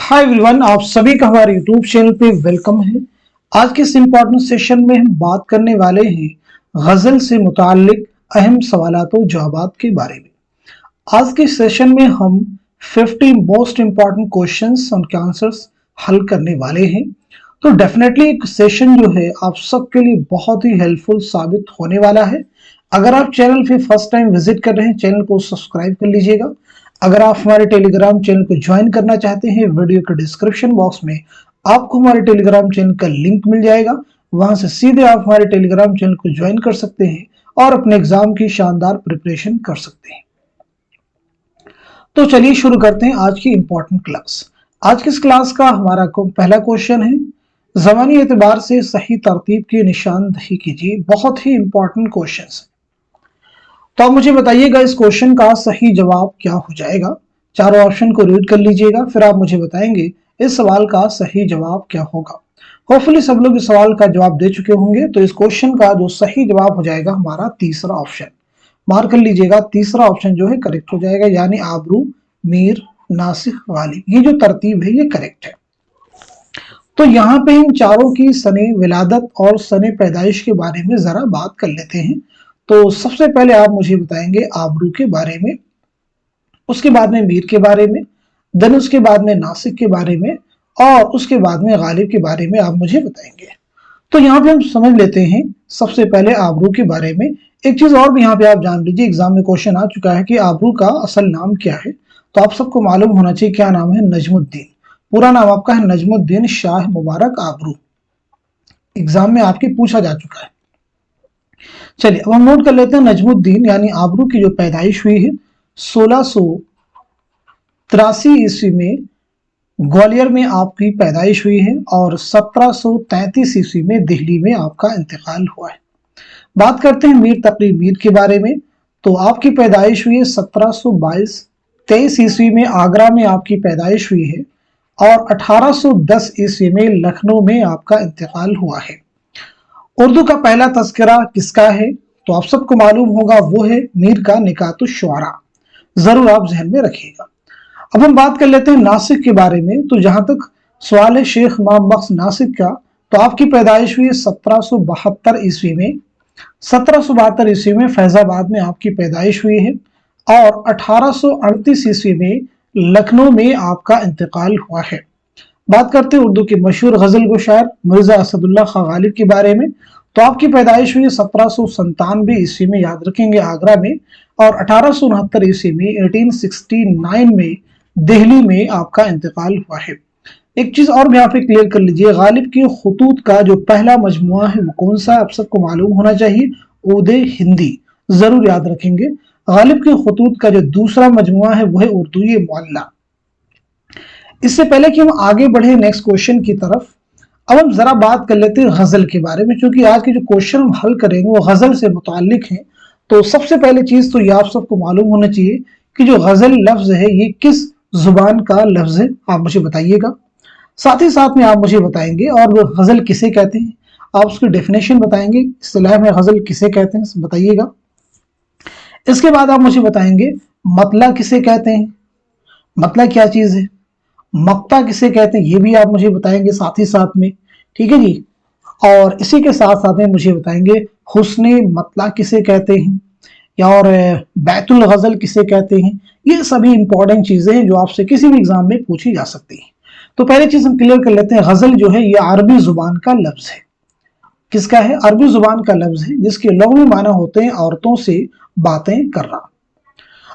Hi everyone, आप सभी का हमारे यूट्यूब चैनल पे वेलकम है। आज के इस इम्पोर्टेंट सेशन में हम बात करने वाले हैं गजल से मुताल्लिक अहम सवालात और जवाबात के बारे में। आज के सेशन में हम 50 मोस्ट इम्पॉर्टेंट क्वेश्चंस उनके आंसर्स हल करने वाले हैं। तो डेफिनेटली एक सेशन जो है आप सबके लिए बहुत ही हेल्पफुल साबित होने वाला है। अगर आप चैनल पे फर्स्ट टाइम विजिट कर रहे हैं, चैनल को सब्सक्राइब कर लीजिएगा। अगर आप हमारे टेलीग्राम चैनल को ज्वाइन करना चाहते हैं, वीडियो के डिस्क्रिप्शन बॉक्स में आपको हमारे टेलीग्राम चैनल का लिंक मिल जाएगा। वहां से सीधे आप हमारे टेलीग्राम चैनल को ज्वाइन कर सकते हैं और अपने एग्जाम की शानदार प्रिपरेशन कर सकते हैं। तो चलिए शुरू करते हैं आज की इंपॉर्टेंट क्लास। आज की इस क्लास का हमारा पहला क्वेश्चन है, ज़मानी एतबार से सही तरतीब की निशानदही कीजिए। बहुत ही इंपॉर्टेंट क्वेश्चन है, तो आप मुझे बताइएगा इस क्वेश्चन का सही जवाब क्या हो जाएगा। चारों ऑप्शन को रीड कर लीजिएगा, फिर आप मुझे बताएंगे इस सवाल का सही जवाब क्या होगा। होपफुली सब लोग इस सवाल का जवाब दे चुके होंगे। तो इस क्वेश्चन का जो सही जवाब हो जाएगा हमारा तीसरा ऑप्शन। मार्क कर लीजिएगा, तीसरा ऑप्शन जो है करेक्ट हो जाएगा, यानी आबरू, मीर, नासिख, गालिब। ये जो तरतीब है ये करेक्ट है। तो यहाँ पे इन चारों की सने विलादत और सने पैदाइश के बारे में जरा बात कर लेते हैं। तो सबसे पहले आप मुझे बताएंगे आबरू के बारे में, उसके बाद में मीर के बारे में, देन उसके बाद में नासिक के बारे में, और उसके बाद में गालिब के बारे में आप मुझे बताएंगे। तो यहाँ पे हम समझ लेते हैं सबसे पहले आबरू के बारे में। एक चीज और भी यहाँ पे आप जान लीजिए, एग्जाम में क्वेश्चन आ चुका है कि आबरू का असल नाम क्या है। तो आप सबको मालूम होना चाहिए क्या नाम है, नजमुद्दीन। पूरा नाम आपका है नजमुद्दीन शाह मुबारक आबरू। एग्जाम में आपके पूछा जा चुका है। चलिए अब हम नोट कर लेते हैं नजमुद्दीन यानी आबरू की जो पैदाइश हुई है 1683 ईस्वी में ग्वालियर में आपकी पैदाइश हुई है, और 1733 ईस्वी में दिल्ली में आपका इंतकाल हुआ है। बात करते हैं मीर तकी मीर के बारे में। तो आपकी पैदाइश हुई है 1723 ईस्वी में आगरा में आपकी पैदाइश हुई है, और 1810 ईस्वी में लखनऊ में आपका इंतकाल हुआ है। उर्दू का पहला तस्करा किसका है? तो आप सबको मालूम होगा वो है मीर का निकातुश्शुअरा। जरूर आप जहन में रखिएगा। अब हम बात कर लेते हैं नासिक के बारे में। तो जहां तक सवाल है शेख इमाम बख्श नासिक का, तो आपकी पैदाइश हुई 1772 ईस्वी में। 1772 ईस्वी में फैजाबाद में आपकी पैदाइश हुई है, और 1838 ईस्वी में लखनऊ में आपका इंतकाल हुआ है। बात करते हैं उर्दू के मशहूर गजल गो शायर मिर्जा असदुल्ला खां गालिब के बारे में। तो आपकी पैदाइश हुई 1797 ईस्वी में, याद रखेंगे, आगरा में, और 1869 ईस्वी में 1869 में दिल्ली में आपका इंतकाल हुआ है। एक चीज और भी यहाँ पे क्लियर कर लीजिए, गालिब के खुतूत का जो पहला मजमुआ है वो कौन सा है? आप सबको मालूम होना चाहिए, उदे हिंदी। जरूर याद रखेंगे। गालिब के खुतूत का जो दूसरा मजमुआ है वो है उर्दू मुअल्ला। इससे पहले कि हम आगे बढ़े नेक्स्ट क्वेश्चन की तरफ, अब हम जरा बात कर लेते हैं गजल के बारे में, क्योंकि आज के जो क्वेश्चन हम हल करेंगे वो गजल से मुताल्लिक हैं। तो सबसे पहले चीज तो ये आप सबको मालूम होना चाहिए कि जो गजल लफ्ज है ये किस जुबान का लफ्ज है, आप मुझे बताइएगा। साथ ही साथ में आप मुझे बताएंगे और वो गजल किसे कहते हैं, आप उसकी डेफिनेशन बताएंगे, इस्तिलाह में गजल किसे कहते हैं बताइएगा। इसके बाद आप मुझे बताएंगे मतला किसे कहते हैं, मतला क्या चीज है, मक्ता किसे कहते हैं ये भी आप मुझे बताएंगे साथ ही साथ में, ठीक है जी। और इसी के साथ साथ में मुझे बताएंगे हुस्ने मतला किसे कहते हैं, या और बैतुल गजल किसे कहते हैं। ये सभी इंपॉर्टेंट चीजें हैं जो आपसे किसी भी एग्जाम में पूछी जा सकती हैं। तो पहली चीज हम क्लियर कर लेते हैं, गजल जो है ये अरबी जुबान का लफ्ज है। किसका है? अरबी जुबान का लफ्ज है, जिसके लुग़वी माना होते हैं औरतों से बातें करना,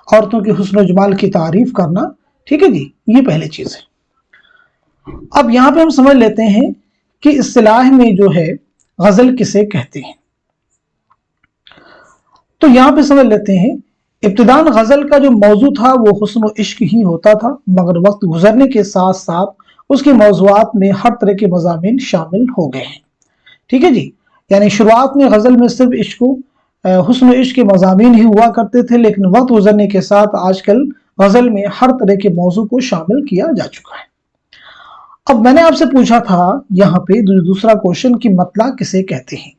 औरतों के हुस्न जमाल की तारीफ करना, ठीक है जी। ये पहली चीज है। अब यहां पे हम समझ लेते हैं कि इस्तिलाह में जो है गजल किसे कहते हैं। तो यहां पे समझ लेते हैं, इब्तिदान गजल का जो मौजू था वो हुस्न व इश्क ही होता था, मगर वक्त गुजरने के साथ साथ उसके मौज़ूआत में हर तरह के मज़ामीन शामिल हो गए हैं, ठीक है जी। यानी शुरुआत में गजल में सिर्फ इश्क हुस्न व इश्क के मज़ामीन ही हुआ करते थे, लेकिन वक्त गुजरने के साथ आजकल गजल में हर तरह के मौजू को शामिल किया जा चुका है। अब मैंने आपसे पूछा था यहाँ पे दूसरा क्वेश्चन कि मतला किसे कहते हैं।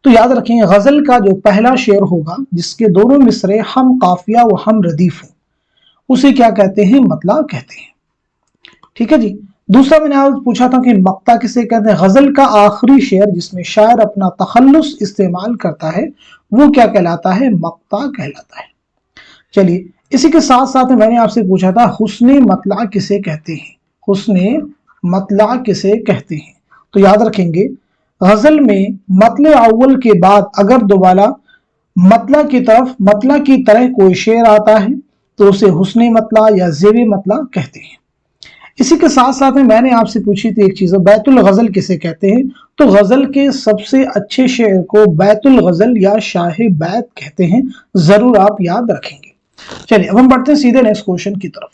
तो याद रखें गजल का जो पहला शेर होगा जिसके दोनों मिसरे हम काफिया व हम रदीफ हो, उसे क्या कहते हैं? मतला कहते हैं, ठीक है जी। दूसरा मैंने आज पूछा था कि मक्ता किसे कहते हैं, गजल का आखिरी शेर जिसमें शायर अपना तखल्लुस इस्तेमाल करता है वो क्या कहलाता है, मक्ता कहलाता है। चलिए इसी के साथ साथ में मैंने आपसे पूछा था हुस्ने मतला किसे कहते हैं, हुस्ने मतला किसे कहते हैं। तो याद रखेंगे गजल में मतले अव्वल के बाद अगर दोबारा मतला की तरफ मतला की तरह कोई शेर आता है तो उसे हुस्ने मतला या ज़ेबे मतला कहते हैं। इसी के साथ साथ में मैंने आपसे पूछी थी एक चीज, बैतुल गजल किसे कहते हैं। तो गजल के सबसे अच्छे शेर को बैतुल गजल या शाह बैत कहते हैं, जरूर आप याद रखेंगे। चलिए अब हम बढ़ते हैं सीधे नेक्स्ट क्वेश्चन की तरफ।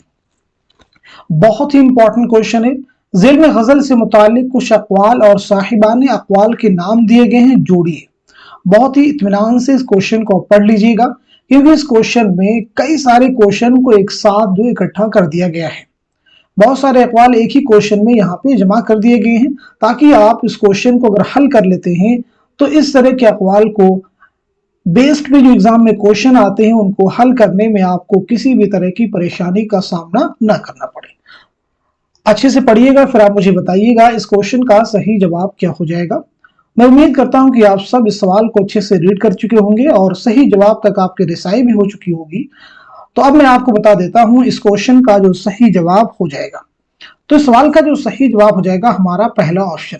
बहुत ही इंपॉर्टेंट क्वेश्चन है। ज़ेल में गजल से मुतालिक कुछ अक़वाल और साहिबान अक़वाल के नाम दिए गए हैं, जोड़िए। बहुत ही इत्मीनान से इस क्वेश्चन को पढ़ लीजिएगा क्योंकि इस क्वेश्चन में कई सारे क्वेश्चन को एक साथ दो इकट्ठा कर दिया गया है। बहुत सारे अक़वाल एक ही क्वेश्चन में यहाँ पे जमा कर दिए गए हैं ताकि आप इस क्वेश्चन को अगर हल कर लेते हैं तो इस तरह के अक़वाल को बेस्ड पे जो एग्जाम में क्वेश्चन आते हैं उनको हल करने में आपको किसी भी तरह की परेशानी का सामना न करना पड़े। अच्छे से पढ़िएगा, फिर आप मुझे बताइएगा इस क्वेश्चन का सही जवाब क्या हो जाएगा। मैं उम्मीद करता हूं कि आप सब इस सवाल को अच्छे से रीड कर चुके होंगे और सही जवाब तक आपकी रिसाई भी हो चुकी होगी। तो अब मैं आपको बता देता हूं इस क्वेश्चन का जो सही जवाब हो जाएगा। तो इस सवाल का जो सही जवाब हो जाएगा हमारा पहला ऑप्शन,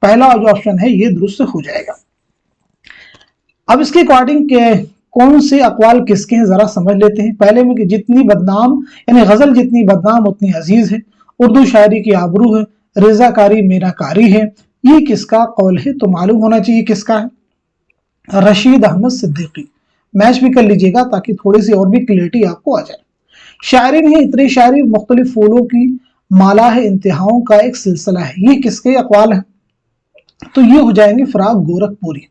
पहला जो ऑप्शन है ये दुरुस्त हो जाएगा। अब इसके अकॉर्डिंग कौन से अक़वाल किसके हैं जरा समझ लेते हैं। पहले में कि जितनी बदनाम यानी गजल जितनी बदनाम उतनी अजीज है, उर्दू शायरी की आबरू है, रजाकारी मीनाकारी है, ये किसका कौल है। तो मालूम होना चाहिए किसका है, रशीद अहमद सिद्दीकी। मैच भी कर लीजिएगा ताकि थोड़ी सी और भी क्लियरिटी आपको आ जाए। शायरी नहीं इतनी शायरी मुख्तलिफ फूलों की माला है, इंतहाओं का एक सिलसिला है, ये किसके अक़वाल है। तो ये हो जाएंगे फ़राग गोरखपुरी।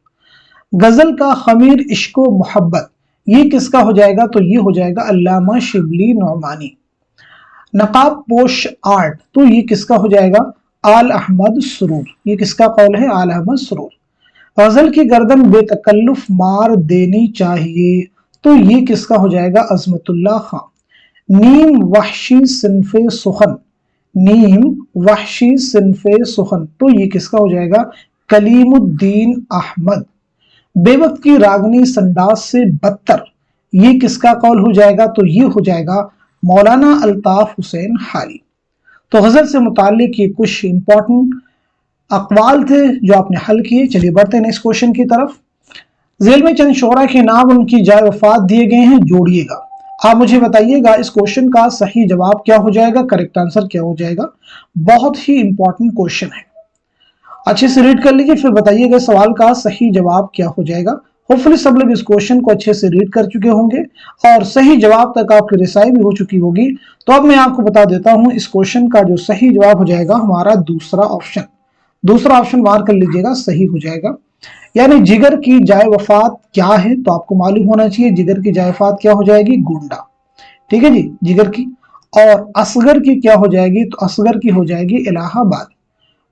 गजल का खमीर इश्क व मोहब्बत, ये किसका हो जाएगा। तो ये हो जाएगा अल्लामा शिबली नौमानी। नकाब पोश आर्ट, तो ये किसका हो जाएगा, आल अहमद सुरूर। ये किसका कौल है, आल अहमद सुरूर। गजल की गर्दन बेतकल्लुफ मार देनी चाहिए, तो ये किसका हो जाएगा, अजमतुल्लाह खान। नीम वहशी सिनफे सुखन, नीम वहशी सिनफे सुखन, तो ये किसका हो जाएगा, कलीमुद्दीन अहमद। बेवक्त की रागनी संडास से बदतर, ये किसका कौल हो जाएगा। तो ये हो जाएगा मौलाना अल्ताफ हुसैन हाली। तो गजल से मुतालिक ये कुछ इंपॉर्टेंट अक़वाल थे जो आपने हल किए। चलिए बढ़ते हैं नेक्स्ट क्वेश्चन की तरफ। ज़ेल में चंद शोरा के नाम उनकी जाए वफात दिए गए हैं, जोड़िएगा। आप मुझे बताइएगा इस क्वेश्चन का सही जवाब क्या हो जाएगा, करेक्ट आंसर क्या हो जाएगा। बहुत ही इंपॉर्टेंट क्वेश्चन है, अच्छे से रीड कर लीजिए फिर बताइएगा सवाल का सही जवाब क्या हो जाएगा। होपफुली सब लोग इस क्वेश्चन को अच्छे से रीड कर चुके होंगे और सही जवाब तक आपकी रिसाई भी हो चुकी होगी। तो अब मैं आपको बता देता हूं इस क्वेश्चन का जो सही जवाब हो जाएगा हमारा दूसरा ऑप्शन। दूसरा ऑप्शन मार्क कर लीजिएगा, सही हो जाएगा। यानी जिगर की जाए वफात क्या है, तो आपको मालूम होना चाहिए जिगर की जाए वफात क्या हो जाएगी, गोंडा। ठीक है जी, जिगर की। और असगर की क्या हो जाएगी, तो असगर की हो जाएगी इलाहाबाद।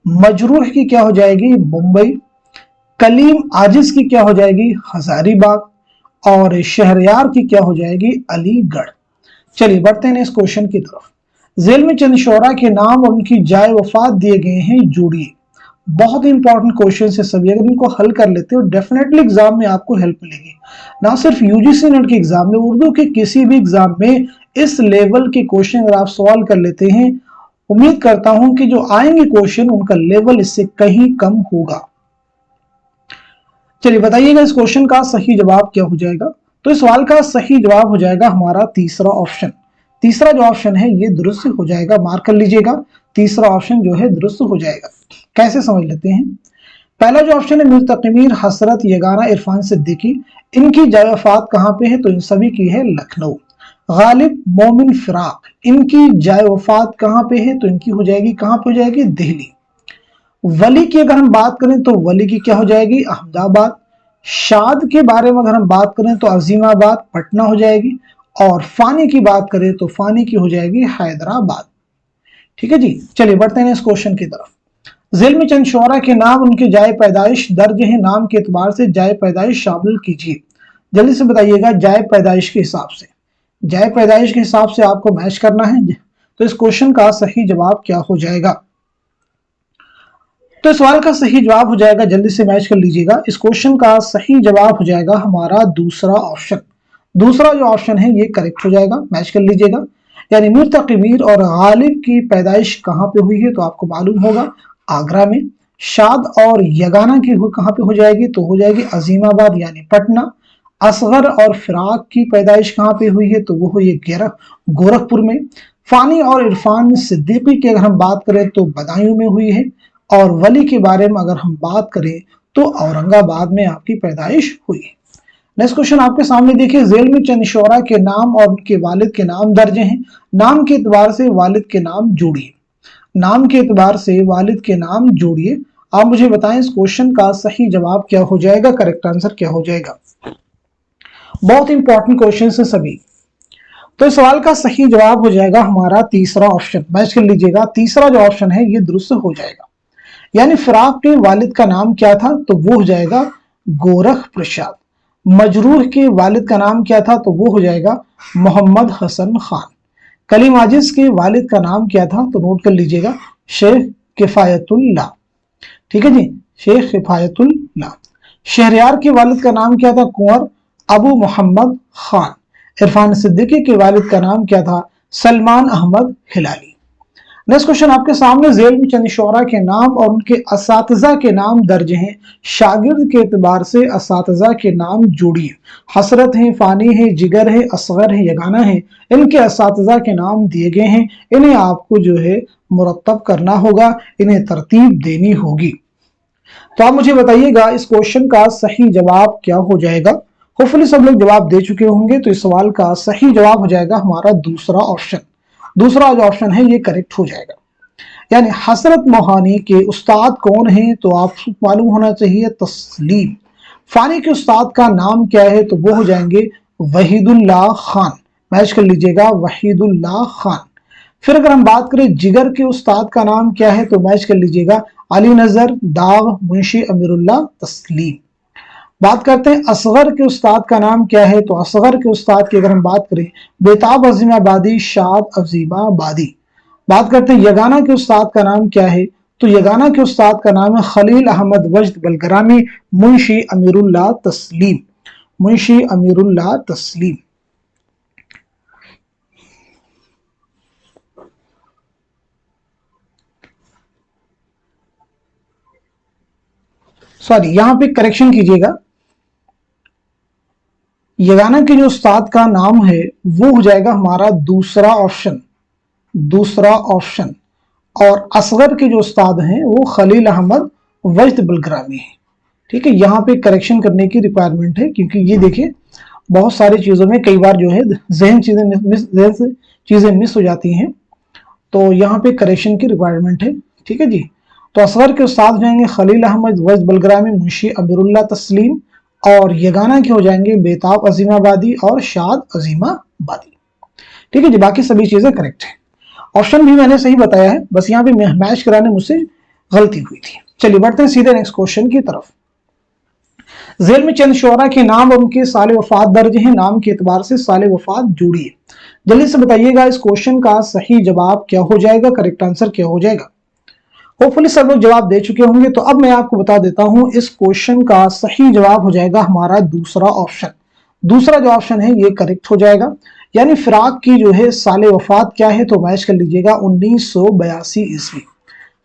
मजरूह की क्या हो जाएगी, मुंबई। कलीम आजिज की क्या हो जाएगी, हजारीबाग। और शहरयार की क्या हो जाएगी, अलीगढ़। चलिए बढ़ते हैं इस क्वेश्चन की तरफ। ज़ेल में चंद शोरा के नाम और उनकी जाए वफात दिए गए हैं, जोड़िए। बहुत इंपॉर्टेंट क्वेश्चन है सभी, अगर इनको हल कर लेते हो डेफिनेटली एग्जाम में आपको हेल्प मिलेगी। ना सिर्फ यूजीसी नेट के एग्जाम में, उर्दू के किसी भी एग्जाम में इस लेवल के क्वेश्चन अगर आप सॉल्व कर लेते हैं, उम्मीद करता हूं कि जो आएंगे क्वेश्चन उनका लेवल इससे कहीं कम होगा। चलिए बताइएगा इस क्वेश्चन का सही जवाब क्या हो जाएगा। तो इस सवाल का सही जवाब हो जाएगा हमारा तीसरा ऑप्शन। तीसरा जो ऑप्शन है ये दुरुस्त हो जाएगा, मार्क कर लीजिएगा। तीसरा ऑप्शन जो है दुरुस्त हो जाएगा। कैसे समझ लेते हैं। पहला जो ऑप्शन है मुल्तक़िमीर हसरत यगाना इरफान सिद्दीकी, इनकी जाए वफात कहां पे है, तो इन सभी की है लखनऊ। गालिब मोमिन फिराक, इनकी जाए वफात कहां पे है, तो इनकी हो जाएगी कहां पे हो जाएगी, दिल्ली। वली की अगर हम बात करें तो वली की क्या हो जाएगी, अहमदाबाद। शाद के बारे में अगर हम बात करें तो अजीमाबाद पटना हो जाएगी। और फानी की बात करें तो फानी की हो जाएगी हैदराबाद। ठीक है जी, चलिए बढ़ते हैं इस क्वेश्चन की तरफ। ज़ेल में चंद शोरा के नाम उनके जाए पैदाइश दर्ज है, नाम के एतबार से जाए पैदाइश शामिल कीजिए। जल्दी से बताइएगा जाए पैदाइश के हिसाब से, जाए पैदाइश के हिसाब से आपको मैच करना है। तो इस क्वेश्चन का सही जवाब क्या हो जाएगा। तो इस सवाल का सही जवाब हो जाएगा, जल्दी से मैच कर लीजिएगा, इस क्वेश्चन का सही जवाब हो जाएगा हमारा दूसरा ऑप्शन। दूसरा जो ऑप्शन है ये करेक्ट हो जाएगा, मैच कर लीजिएगा। यानी मीर तकी मीर और गालिब की पैदाइश कहाँ पे हुई है, तो आपको मालूम होगा आगरा में। शाद और यगाना की कहाँ पे हो जाएगी, तो हो जाएगी अजीमाबाद यानी पटना। असगर और फिराक की पैदाइश कहाँ पे हुई है, तो वो हुई है गोरखपुर में। फानी और इरफान सिद्दीकी की अगर हम बात करें तो बदायूं में हुई है। और वली के बारे में अगर हम बात करें तो औरंगाबाद में आपकी पैदाइश हुई है। नेक्स्ट क्वेश्चन आपके सामने देखिए, झेल में चंद शोरा के नाम और उनके वालिद के नाम दर्ज हैं। नाम के एतबार से वालिद के नाम जोड़िए। नाम के एतबार से वालिद के नाम जोड़िए। आप मुझे बताएं इस क्वेश्चन का सही जवाब क्या हो जाएगा, करेक्ट आंसर क्या हो जाएगा। बहुत इंपॉर्टेंट क्वेश्चन है सभी। तो इस सवाल का सही जवाब हो जाएगा हमारा तीसरा ऑप्शन, मैच कर लीजिएगा। तीसरा जो ऑप्शन है ये दुरुस्त हो जाएगा। यानी फिराक के वालिद का नाम क्या था, तो वो हो जाएगा गोरख प्रसाद। मजरूह के वालिद का नाम क्या था, तो वो हो जाएगा मोहम्मद हसन खान। कलीम आजिज के वालिद का नाम क्या था, तो नोट कर लीजिएगा शेख किफायतुल्लाह। ठीक है जी, शेख किफायतुल्लाह। शहरयार के वालिद का नाम क्या था, कुंवर अबू मोहम्मद खान। इरफान सिद्दीकी के वालिद का नाम क्या था, सलमान अहमद हिलाली। नेक्स्ट क्वेश्चन आपके सामने, झेल में चंद शोरा के नाम और उनके असातिज़ा के नाम दर्ज हैं। शागिर्द के एतबार से असातिज़ा के नाम जोड़िए। हसरत है, फानी है, जिगर है, असगर है, यगाना है, इनके असातिज़ा के नाम दिए गए हैं। इन्हें आपको जो है मुरत्तब करना होगा, इन्हें तरतीब देनी होगी। तो आप मुझे बताइएगा इस क्वेश्चन का सही जवाब क्या हो जाएगा। होपफुली सब लोग जवाब दे चुके होंगे। तो इस सवाल का सही जवाब हो जाएगा हमारा दूसरा ऑप्शन। दूसरा जो ऑप्शन है ये करेक्ट हो जाएगा। यानी हसरत मोहानी के उस्ताद कौन हैं, तो आपको मालूम होना चाहिए तस्लीम। फानी के उस्ताद का नाम क्या है, तो वो हो जाएंगे वहीदुल्लाह खान। मैच कर लीजिएगा, वहीदुल्लाह खान। फिर अगर हम बात करें जिगर के उस्ताद का नाम क्या है, तो मैच कर लीजिएगा अली नजर दाग मुंशी अमीरुल्लाह तस्लीम। बात करते हैं असगर के उस्ताद का नाम क्या है, तो असगर के उस्ताद की अगर हम बात करें बेताब अजीमाबादी शाद अजीमाबादी। बात करते हैं यगाना के उस्ताद का नाम क्या है, तो यगाना के उस्ताद का नाम है खलील अहमद वजद बलगरामी मुंशी अमीरुल्लाह तस्लीम। मुंशी अमीरुल्लाह तस्लीम। सॉरी, यहां पे करेक्शन कीजिएगा, यगाना के जो उस्ताद का नाम है वो हो जाएगा हमारा दूसरा ऑप्शन। दूसरा ऑप्शन। और असगर के जो उस्ताद हैं वो खलील अहमद वजद बलगरामी है। ठीक है, यहाँ पे करेक्शन करने की रिक्वायरमेंट है, क्योंकि ये देखिए बहुत सारी चीज़ों में कई बार जो है जहन से चीज़ें मिस हो जाती हैं, तो यहाँ पे करेक्शन की रिक्वायरमेंट है। ठीक है जी, तो असगर के उस्ताद जाएंगे खलील अहमद वजद बलगरामी मुंशी अमीरुल्लाह तस्लीम। और यगाना के हो जाएंगे बेताब अजीमाबादी और शाद अजीमाबादी। ठीक है जी, बाकी सभी चीज़ें करेक्ट है। ऑप्शन भी मैंने सही बताया है, बस यहाँ पे मैच कराने मुझसे गलती हुई थी। चलिए बढ़ते हैं सीधे नेक्स्ट क्वेश्चन की तरफ। झेल में चंद शोरा के नाम और उनके साल वफात दर्ज हैं। नाम के एतबार से साल वफात जोड़िए। जल्दी से बताइएगा इस क्वेश्चन का सही जवाब क्या हो जाएगा, करेक्ट आंसर क्या हो जाएगा। होपफुली सब लोग जवाब दे चुके होंगे। तो अब मैं आपको बता देता हूं, इस क्वेश्चन का सही जवाब हो जाएगा हमारा दूसरा ऑप्शन। दूसरा जो ऑप्शन है ये करेक्ट हो जाएगा। यानी फिराक की जो है साले वफात क्या है, तो मैच कर लीजिएगा 1982 ईस्वी।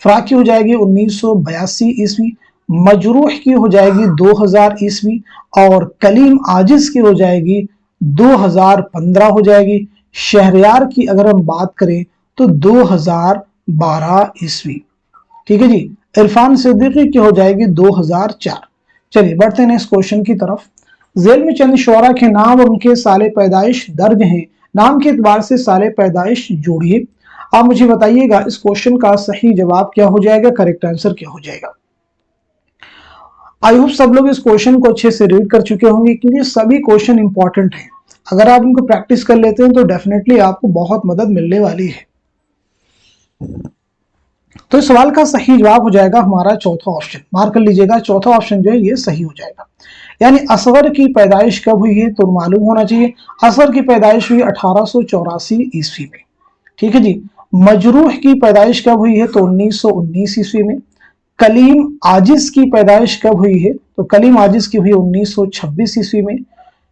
फिराक की हो जाएगी 1982 ईस्वी। मजरूह की हो जाएगी 2000 ईस्वी। और कलीम आजिज की हो जाएगी 2015 हो जाएगी। शहरयार की अगर हम बात करें तो 2012 ईस्वी। ठीक है जी, इरफान सिद्दीकी की हो जाएगी 2004। चलिए बढ़ते हैं इस क्वेश्चन की तरफ। झेल में चंद शोरा के नाम और उनके साले पैदाइश दर्ज हैं। नाम के एतबार से साले पैदाइश जोड़िए। आप मुझे बताइएगा इस क्वेश्चन का सही जवाब क्या हो जाएगा, करेक्ट आंसर क्या हो जाएगा। आई होप सब लोग इस क्वेश्चन को अच्छे से रीड कर चुके होंगे, क्योंकि सभी क्वेश्चन इंपॉर्टेंट हैं। अगर आप इनको प्रैक्टिस कर लेते हैं तो डेफिनेटली आपको बहुत मदद मिलने वाली है। तो इस सवाल का सही जवाब हो जाएगा हमारा चौथा ऑप्शन। मार्क कर लीजिएगा, चौथा ऑप्शन जो है ये सही हो जाएगा। यानी असगर की पैदाइश कब हुई है, तो मालूम होना चाहिए असगर की पैदाइश हुई 1884 ईस्वी में। ठीक है जी। मजरूह की पैदाइश कब हुई है, तो 1919 ईस्वी में। कलीम आजिज की पैदाइश कब हुई है? तो कलीम आजिज की हुई 1926 ईस्वी में।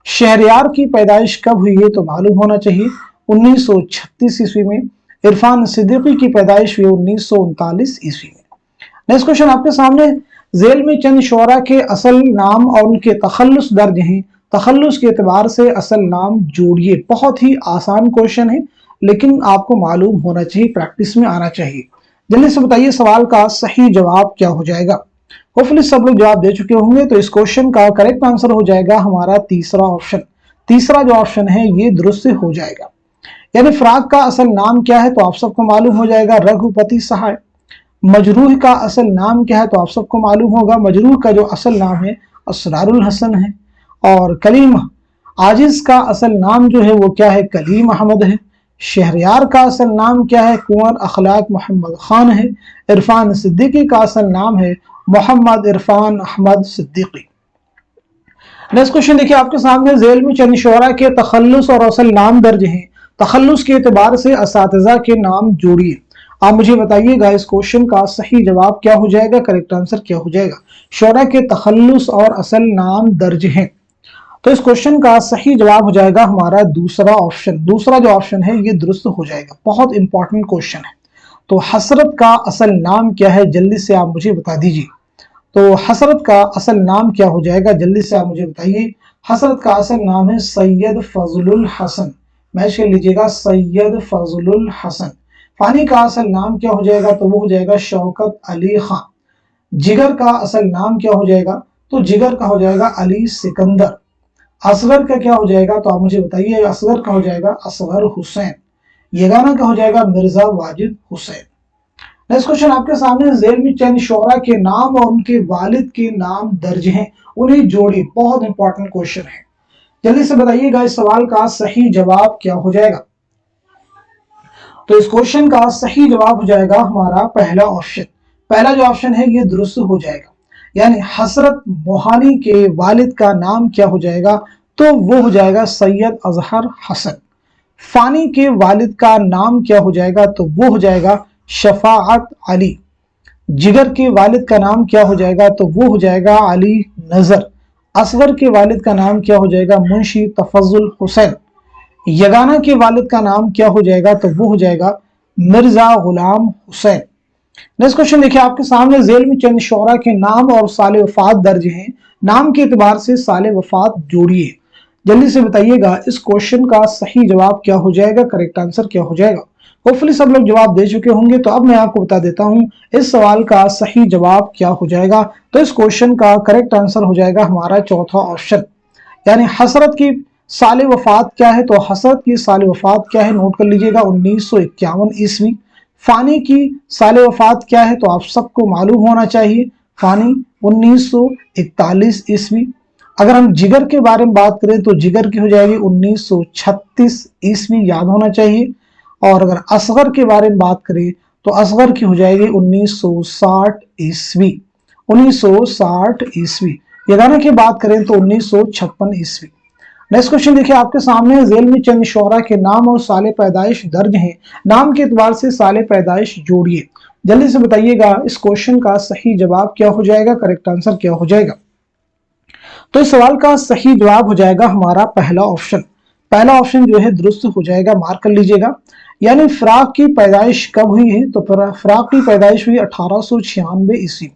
शहरयार की पैदाइश कब हुई है? तो मालूम होना चाहिए 1936 ईस्वी में। इरफान सिद्दीकी की पैदाइश हुई 1939 ईस्वी में। नेक्स्ट क्वेश्चन आपके सामने, जेल में चंद शुअरा के असल नाम और उनके तखल्लुस दर्ज हैं, तखल्लुस के एतबार से असल नाम जोड़िए। बहुत ही आसान क्वेश्चन है, लेकिन आपको मालूम होना चाहिए, प्रैक्टिस में आना चाहिए। जल्दी से बताइए सवाल का सही जवाब क्या हो जाएगा। होपफुली सब लोग जवाब दे चुके होंगे, तो इस क्वेश्चन का करेक्ट आंसर हो जाएगा हमारा तीसरा ऑप्शन। तीसरा जो ऑप्शन है ये दुरुस्त हो जाएगा। यानी फराक का असल नाम क्या है? तो आप सबको मालूम हो जाएगा रघुपति सहाय। मजरूह का असल नाम क्या है? तो आप सबको मालूम होगा मजरूह का जो असल नाम है असरारुल हसन है। और कलीम आजिज का असल नाम जो है वो क्या है? कलीम अहमद है। शहरयार का असल नाम क्या है? कुंवर अखलाक मोहम्मद खान है। इरफान सिद्दीकी का असल नाम है मोहम्मद इरफान अहमद सिद्दीकी। नेक्स्ट क्वेश्चन देखिए आपके सामने, जेल में चंद शुअरा के तखल्लुस और असल नाम दर्ज हैं, तखल्लुस के एतबार से असातिज़ा के नाम जोड़िए। आप मुझे बताइएगा इस क्वेश्चन का सही जवाब क्या हो जाएगा, करेक्ट आंसर क्या हो जाएगा। शुअरा के तखल्लुस और असल नाम दर्ज हैं, तो इस क्वेश्चन का सही जवाब हो जाएगा हमारा दूसरा ऑप्शन। दूसरा जो ऑप्शन है ये दुरुस्त हो जाएगा। बहुत इंपॉर्टेंट क्वेश्चन है। तो हसरत का असल नाम क्या है, जल्दी से आप मुझे बता दीजिए। तो हसरत का असल नाम क्या हो जाएगा, जल्दी से आप मुझे बताइए। हसरत का असल नाम है सैयद फजलुल हसन। मैच कर लीजिएगा, सैयद फजलुल हसन। फानी का असल नाम क्या हो जाएगा? तो वो हो जाएगा शौकत अली खान। जिगर का असल नाम क्या हो जाएगा? तो जिगर का हो जाएगा अली सिकंदर। असगर का क्या हो जाएगा? तो आप मुझे बताइए। असगर का हो जाएगा असगर हुसैन। यगाना का हो जाएगा मिर्जा वाजिद हुसैन। नेक्स्ट क्वेश्चन आपके सामने, जेल में चंद शुअरा के नाम और उनके वालिद के नाम दर्ज हैं, उन्हें जोड़िए। बहुत इंपॉर्टेंट क्वेश्चन है, जल्दी से बताइएगा इस सवाल का सही जवाब क्या हो जाएगा। तो इस क्वेश्चन का सही जवाब हो जाएगा हमारा पहला ऑप्शन। पहला जो ऑप्शन है ये दुरुस्त हो जाएगा। यानी हसरत मोहानी के वालिद का नाम क्या हो जाएगा? तो वो हो जाएगा सैयद अजहर हसन। फानी के वालिद का नाम क्या हो जाएगा? तो वो हो जाएगा शफाअत अली। जिगर के वालिद का नाम क्या हो जाएगा? तो वो हो जाएगा अली नजर। असगर के वालिद का नाम क्या हो जाएगा? मुंशी तफजुल हुसैन। यगाना के वालिद का नाम क्या हो जाएगा? तो वो हो जाएगा मिर्जा गुलाम हुसैन। नेक्स्ट क्वेश्चन देखिए आपके सामने, जेल में चंद शुअरा के नाम और साल वफात दर्ज हैं, नाम के एतबार से साल वफात जोड़िए। जल्दी से बताइएगा इस क्वेश्चन का सही जवाब क्या हो जाएगा, करेक्ट आंसर क्या हो जाएगा। होपफुली सब लोग जवाब दे चुके होंगे, तो अब मैं आपको बता देता हूं इस सवाल का सही जवाब क्या हो जाएगा। तो इस क्वेश्चन का करेक्ट आंसर हो जाएगा हमारा चौथा ऑप्शन। यानी हसरत की साल वफात क्या है? तो हसरत की साल वफात क्या है, नोट कर लीजिएगा 1951 ईस्वी। फानी की साल वफात क्या है? तो आप सबको मालूम होना चाहिए, फानी 1941 ईस्वी। अगर हम जिगर के बारे में बात करें तो जिगर की हो जाएगी 1936 ईस्वी, याद होना चाहिए। और अगर असगर के बारे में बात करें तो असगर की हो जाएगी 1960 ईस्वी, 1960 ईस्वी। यगाना की बात करें तो 1956 ईस्वी। नेक्स्ट क्वेश्चन देखिए आपके सामने, जेल में चंद शुअरा के नाम और साले पैदाइश दर्ज हैं, नाम के एतबार से साले पैदाइश जोड़िए। जल्दी से बताइएगा इस क्वेश्चन का सही जवाब क्या हो जाएगा, करेक्ट आंसर क्या हो जाएगा। तो इस सवाल का सही जवाब हो जाएगा हमारा पहला ऑप्शन। पहला ऑप्शन जो है दुरुस्त हो जाएगा, मार्क कर लीजिएगा। यानी फराक की पैदाइश कब हुई है? तो फराक की पैदाइश हुई 1896 ईस्वी में।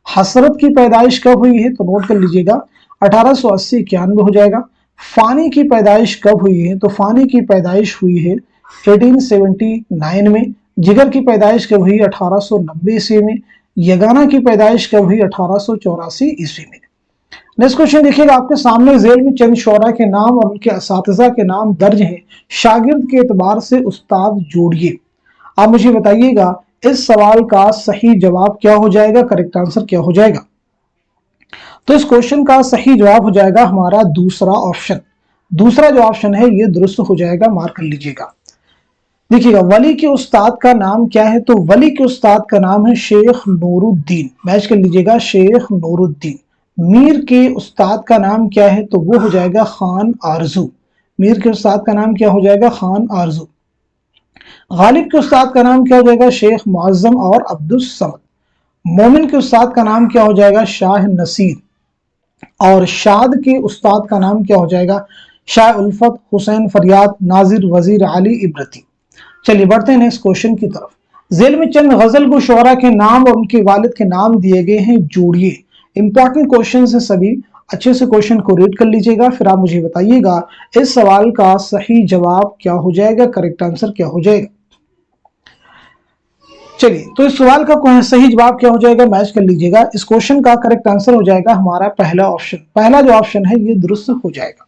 हसरत की पैदाइश कब हुई है? तो नोट कर लीजिएगा 1880-91 हो जाएगा। फानी की पैदाइश कब हुई है? तो फानी की पैदाइश हुई है 1879 में। जिगर की पैदाइश कब हुई? 1890 ईस्वी में। यगाना की पैदाइश कब हुई? 1884 ईस्वी में। नेक्स्ट क्वेश्चन देखिएगा आपके सामने, जेल में चंद शुअरा के नाम और उनके असातिज़ा के नाम दर्ज हैं, शागिर्द के एतबार से उस्ताद जोड़िए। आप मुझे बताइएगा इस सवाल का सही जवाब क्या हो जाएगा, करेक्ट आंसर क्या हो जाएगा। तो इस क्वेश्चन का सही जवाब हो जाएगा हमारा दूसरा ऑप्शन। दूसरा जो ऑप्शन है ये दुरुस्त हो जाएगा, मार्क कर लीजिएगा। देखिएगा वली के उस्ताद का नाम क्या है? तो वली के उस्ताद का नाम है शेख नूरुद्दीन। मैच कर लीजिएगा, शेख नूरुद्दीन। मीर के उस्ताद का नाम क्या है? तो वो हो जाएगा खान आरजू। मीर के उस्ताद का नाम क्या हो जाएगा? खान आरजू। गालिब के उस्ताद का नाम क्या हो जाएगा? शेख मुअज्जम और अब्दुस समद। मोमिन के उस्ताद का नाम क्या हो जाएगा? शाह नसीर। और शाद के उस्ताद का नाम क्या हो जाएगा? शाह उल्फत, हुसैन फरियाद, नाजिर, वजीर, अली इब्रती। चलिए बढ़ते हैं नेक्स्ट क्वेश्चन की तरफ। जेल में चंद गजल गो शुअरा के नाम और उनके वालिद के नाम दिए गए हैं, जोड़िए। इंपॉर्टेंट क्वेश्चन है सभी, अच्छे से क्वेश्चन को रीड कर लीजिएगा, फिर आप मुझे बताइएगा इस सवाल का सही जवाब क्या हो जाएगा, करेक्ट आंसर क्या हो जाएगा। चलिए तो इस सवाल का सही जवाब क्या हो जाएगा, मैच कर लीजिएगा। इस क्वेश्चन का करेक्ट आंसर हो जाएगा हमारा पहला ऑप्शन। पहला जो ऑप्शन है ये दुरुस्त हो जाएगा।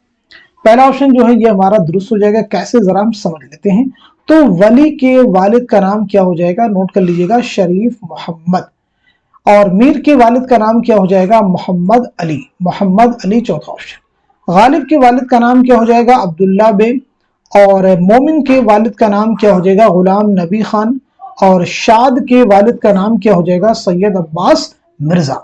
पहला ऑप्शन जो है ये हमारा दुरुस्त हो जाएगा। कैसे, जरा हम समझ लेते हैं। तो वली के वालिद का नाम क्या हो जाएगा, नोट कर लीजिएगा, शरीफ मोहम्मद। और मीर के वालिद का नाम क्या हो जाएगा, मोहम्मद अली। मोहम्मद अली चौथा ऑप्शन। गालिब के वालिद का नाम क्या हो जाएगा, अब्दुल्ला बेग। और मोमिन के वालिद का नाम क्या हो जाएगा, गुलाम नबी खान। और शाद के वालिद का नाम क्या हो जाएगा, सैयद अब्बास मिर्जा।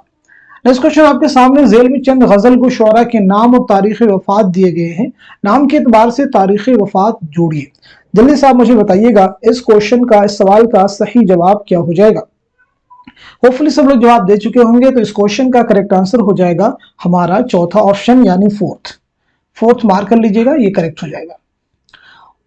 नेक्स्ट क्वेश्चन आपके सामने, जेल में चंद गजल गो शुअरा के नाम और तारीख वफात दिए गए हैं, नाम के एतबार से तारीख वफात जोड़िए। जल्दी से आप मुझे बताइएगा इस क्वेश्चन का, इस सवाल का सही जवाब क्या हो जाएगा। होपफुली सब लोग जवाब दे चुके होंगे। तो इस क्वेश्चन का करेक्ट आंसर हो जाएगा हमारा चौथा ऑप्शन यानी फोर्थ मार्क कर लीजिएगा, ये करेक्ट हो जाएगा।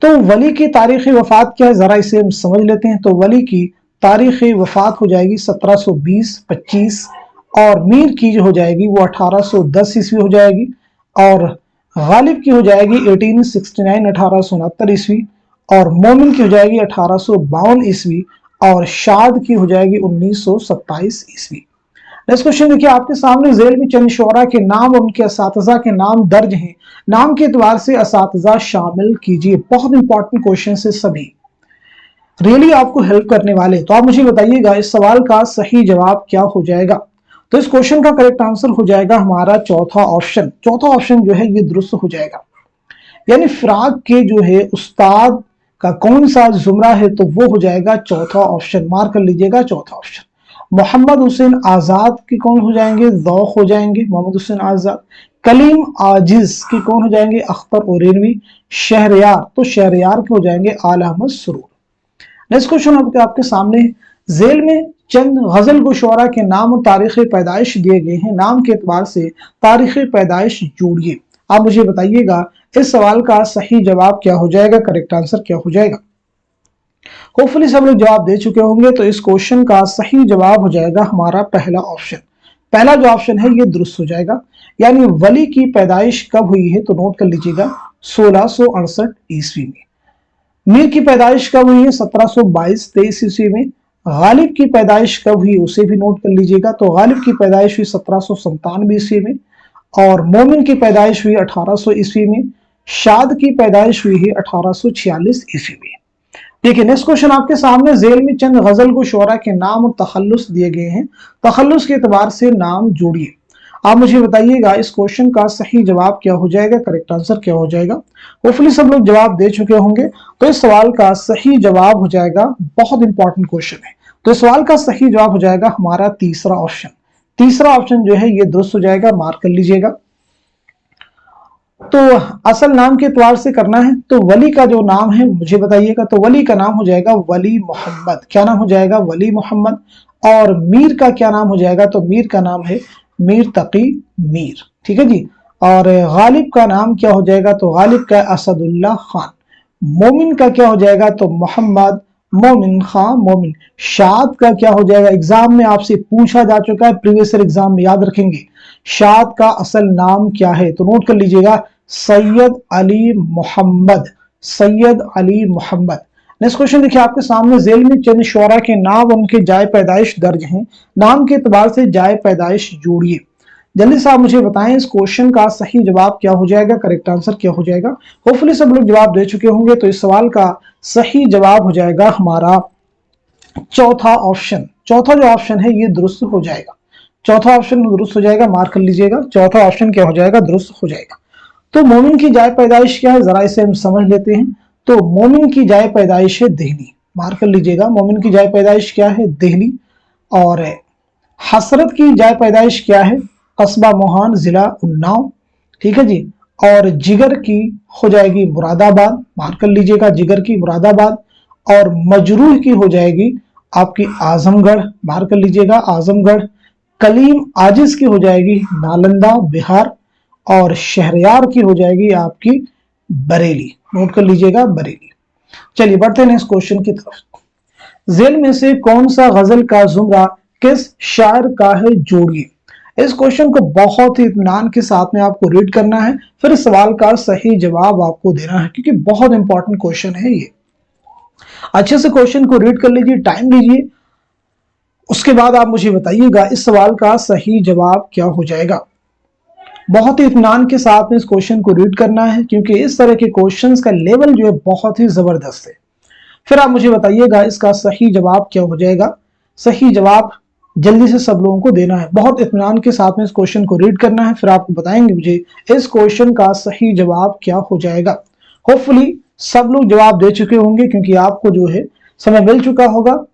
तो वली की तारीख वफात क्या है, जरा इसे हम समझ लेते हैं। तो वली की तारीख वफात हो जाएगी 1720-25, और मीर की जो हो जाएगी वो 1810 ईस्वी हो जाएगी, और गालिब की हो जाएगी 1869 1869 ईस्वी, और मोमिन की हो जाएगी 1852 ईस्वी, और शाद की हो जाएगी 1927 ईस्वी। नेक्स्ट क्वेश्चन देखिए आपके सामने, जेल में चंद शुअरा के नाम और उनके असातिज़ा के नाम दर्ज हैं, नाम के एतबार से असातिज़ा शामिल कीजिए। बहुत इंपॉर्टेंट क्वेश्चन है सभी, रियली आपको हेल्प करने वाले। तो आप मुझे बताइएगा इस सवाल का सही जवाब क्या हो जाएगा। तो इस क्वेश्चन का करेक्ट आंसर हो जाएगा हमारा चौथा ऑप्शन। चौथा ऑप्शन जो है ये दुरुस्त हो जाएगा, यानी फिराक के जो है उस्ताद का कौन सा जुमरा है, तो वो हो जाएगा चौथा ऑप्शन। मार्क कर लीजिएगा चौथा ऑप्शन। मोहम्मद हुसैन आजाद के कौन हो जाएंगे, ज़ौक़ हो जाएंगे मोहम्मद हुसैन आजाद। कलीम आजिज के कौन हो जाएंगे, अख्तर ओरेनवी। शहरयार, तो शहरयार के हो जाएंगे आला अहमद सुरूर। नेक्स्ट क्वेश्चन आपके सामने, जेल में चंद गजल गो शुअरा के नाम और तारीख पैदाइश दिए गए हैं, नाम के एतबार से तारीख पैदाइश जोड़िए। आप मुझे बताइएगा इस सवाल का सही जवाब क्या हो जाएगा, करेक्ट आंसर क्या हो जाएगा। होपफुली सब लोग जवाब दे चुके होंगे। तो इस क्वेश्चन का सही जवाब हो जाएगा हमारा पहला ऑप्शन। पहला जो ऑप्शन है ये दुरुस्त हो जाएगा, यानी वली की पैदाइश कब हुई है, तो नोट कर लीजिएगा 1668 ईस्वी में। मीर की पैदाइश कब हुई है, 1722-23 ईस्वी में। गालिब की पैदाइश कब हुई उसे भी नोट कर लीजिएगा। तो गालिब की पैदाइश हुई 1797 ईस्वी में, और मोमिन की पैदाइश हुई 1800 ईस्वी में। शाद की पैदाइश हुई है 1846 ईस्वी में। देखिए नेक्स्ट क्वेश्चन आपके सामने, जेल में चंद गजल गो शुअरा के नाम और तखल्लुस दिए गए हैं, तखल्लुस के एतबार से नाम जोड़िए। आप मुझे बताइएगा इस क्वेश्चन का सही जवाब क्या हो जाएगा, करेक्ट आंसर क्या हो जाएगा। होपफुली सब लोग जवाब दे चुके होंगे। तो इस सवाल का सही जवाब हो जाएगा, बहुत इंपॉर्टेंट क्वेश्चन है, तो इस सवाल का सही जवाब हो जाएगा हमारा तीसरा ऑप्शन। तीसरा ऑप्शन जो है ये दुरुस्त हो जाएगा, मार्क कर लीजिएगा। तो असल नाम के एतबार से करना है, तो वली का जो नाम है मुझे बताइएगा। तो वली का नाम हो जाएगा वली मोहम्मद। क्या नाम हो जाएगा, वली मोहम्मद। और मीर का क्या नाम हो जाएगा, तो मीर का नाम है मीर तकी मीर, ठीक है जी। और गालिब का नाम क्या हो जाएगा, तो गालिब का असदुल्ला खान। मोमिन का क्या हो जाएगा, तो मोहम्मद मोमिन खान मोमिन। शाद का क्या हो जाएगा, एग्जाम में आपसे पूछा जा चुका है, प्रीवियस ईयर एग्जाम में याद रखेंगे। शाद का असल नाम क्या है, तो नोट कर लीजिएगा, सैयद अली मोहम्मद। सैयद अली मोहम्मद। नेक्स्ट क्वेश्चन देखिए आपके सामने, जेल में चंद शुअरा के नाम और उनके जाए पैदाइश दर्ज हैं, नाम के एतबार से जाए पैदाइश जोड़िए। जल्दी से आप मुझे बताएं इस क्वेश्चन का सही जवाब क्या हो जाएगा, करेक्ट आंसर क्या हो जाएगा। होपफुली सब लोग जवाब दे चुके होंगे। तो इस सवाल का सही जवाब हो जाएगा हमारा चौथा ऑप्शन। चौथा जो ऑप्शन है ये दुरुस्त हो जाएगा। चौथा ऑप्शन दुरुस्त हो जाएगा, मार्क कर लीजिएगा। चौथा ऑप्शन क्या हो जाएगा, दुरुस्त हो जाएगा। तो मोमिन की जाए पैदाइश क्या है, जरा इसे हम समझ लेते हैं। तो मोमिन की जाए पैदाइश है दिल्ली, मार्क कर लीजिएगा। मोमिन की जाए पैदाइश क्या है, दिल्ली। और हसरत की जाए पैदाइश क्या है, कस्बा मोहान, जिला उन्नाव, ठीक है जी। और जिगर की हो जाएगी मुरादाबाद, मार्क कर लीजिएगा, जिगर की मुरादाबाद। और मजरूह की हो जाएगी आपकी आजमगढ़, बाहर कर लीजिएगा आजमगढ़। कलीम आजिज की हो जाएगी नालंदा बिहार, और शहरयार की हो जाएगी आपकी बरेली, नोट कर लीजिएगा बरेली। चलिए बढ़ते हैं नेक्स्ट क्वेश्चन की तरफ। जेल में से कौन सा गजल का जुमरा किस शायर का है, जोड़िए। इस क्वेश्चन को बहुत ही इत्मीनान के साथ में आपको रीड करना है, फिर इस सवाल का सही जवाब आपको देना है, क्योंकि बहुत इंपॉर्टेंट क्वेश्चन है ये। अच्छे से क्वेश्चन को रीड कर लीजिए, टाइम लीजिए, उसके बाद आप मुझे बताइएगा इस सवाल का सही जवाब क्या हो जाएगा। बहुत ही इत्मीनान के साथ में इस क्वेश्चन को रीड करना है, क्योंकि इस तरह के क्वेश्चंस का लेवल जो है बहुत ही जबरदस्त है। फिर आप मुझे बताइएगा इसका सही जवाब क्या हो जाएगा। सही जवाब जल्दी से सब लोगों को देना है, बहुत इत्मीनान के साथ में इस क्वेश्चन को रीड करना है, फिर आपको बताएंगे मुझे इस क्वेश्चन का सही जवाब क्या हो जाएगा। होपफुली सब लोग जवाब दे चुके होंगे, क्योंकि आपको जो है समय मिल चुका होगा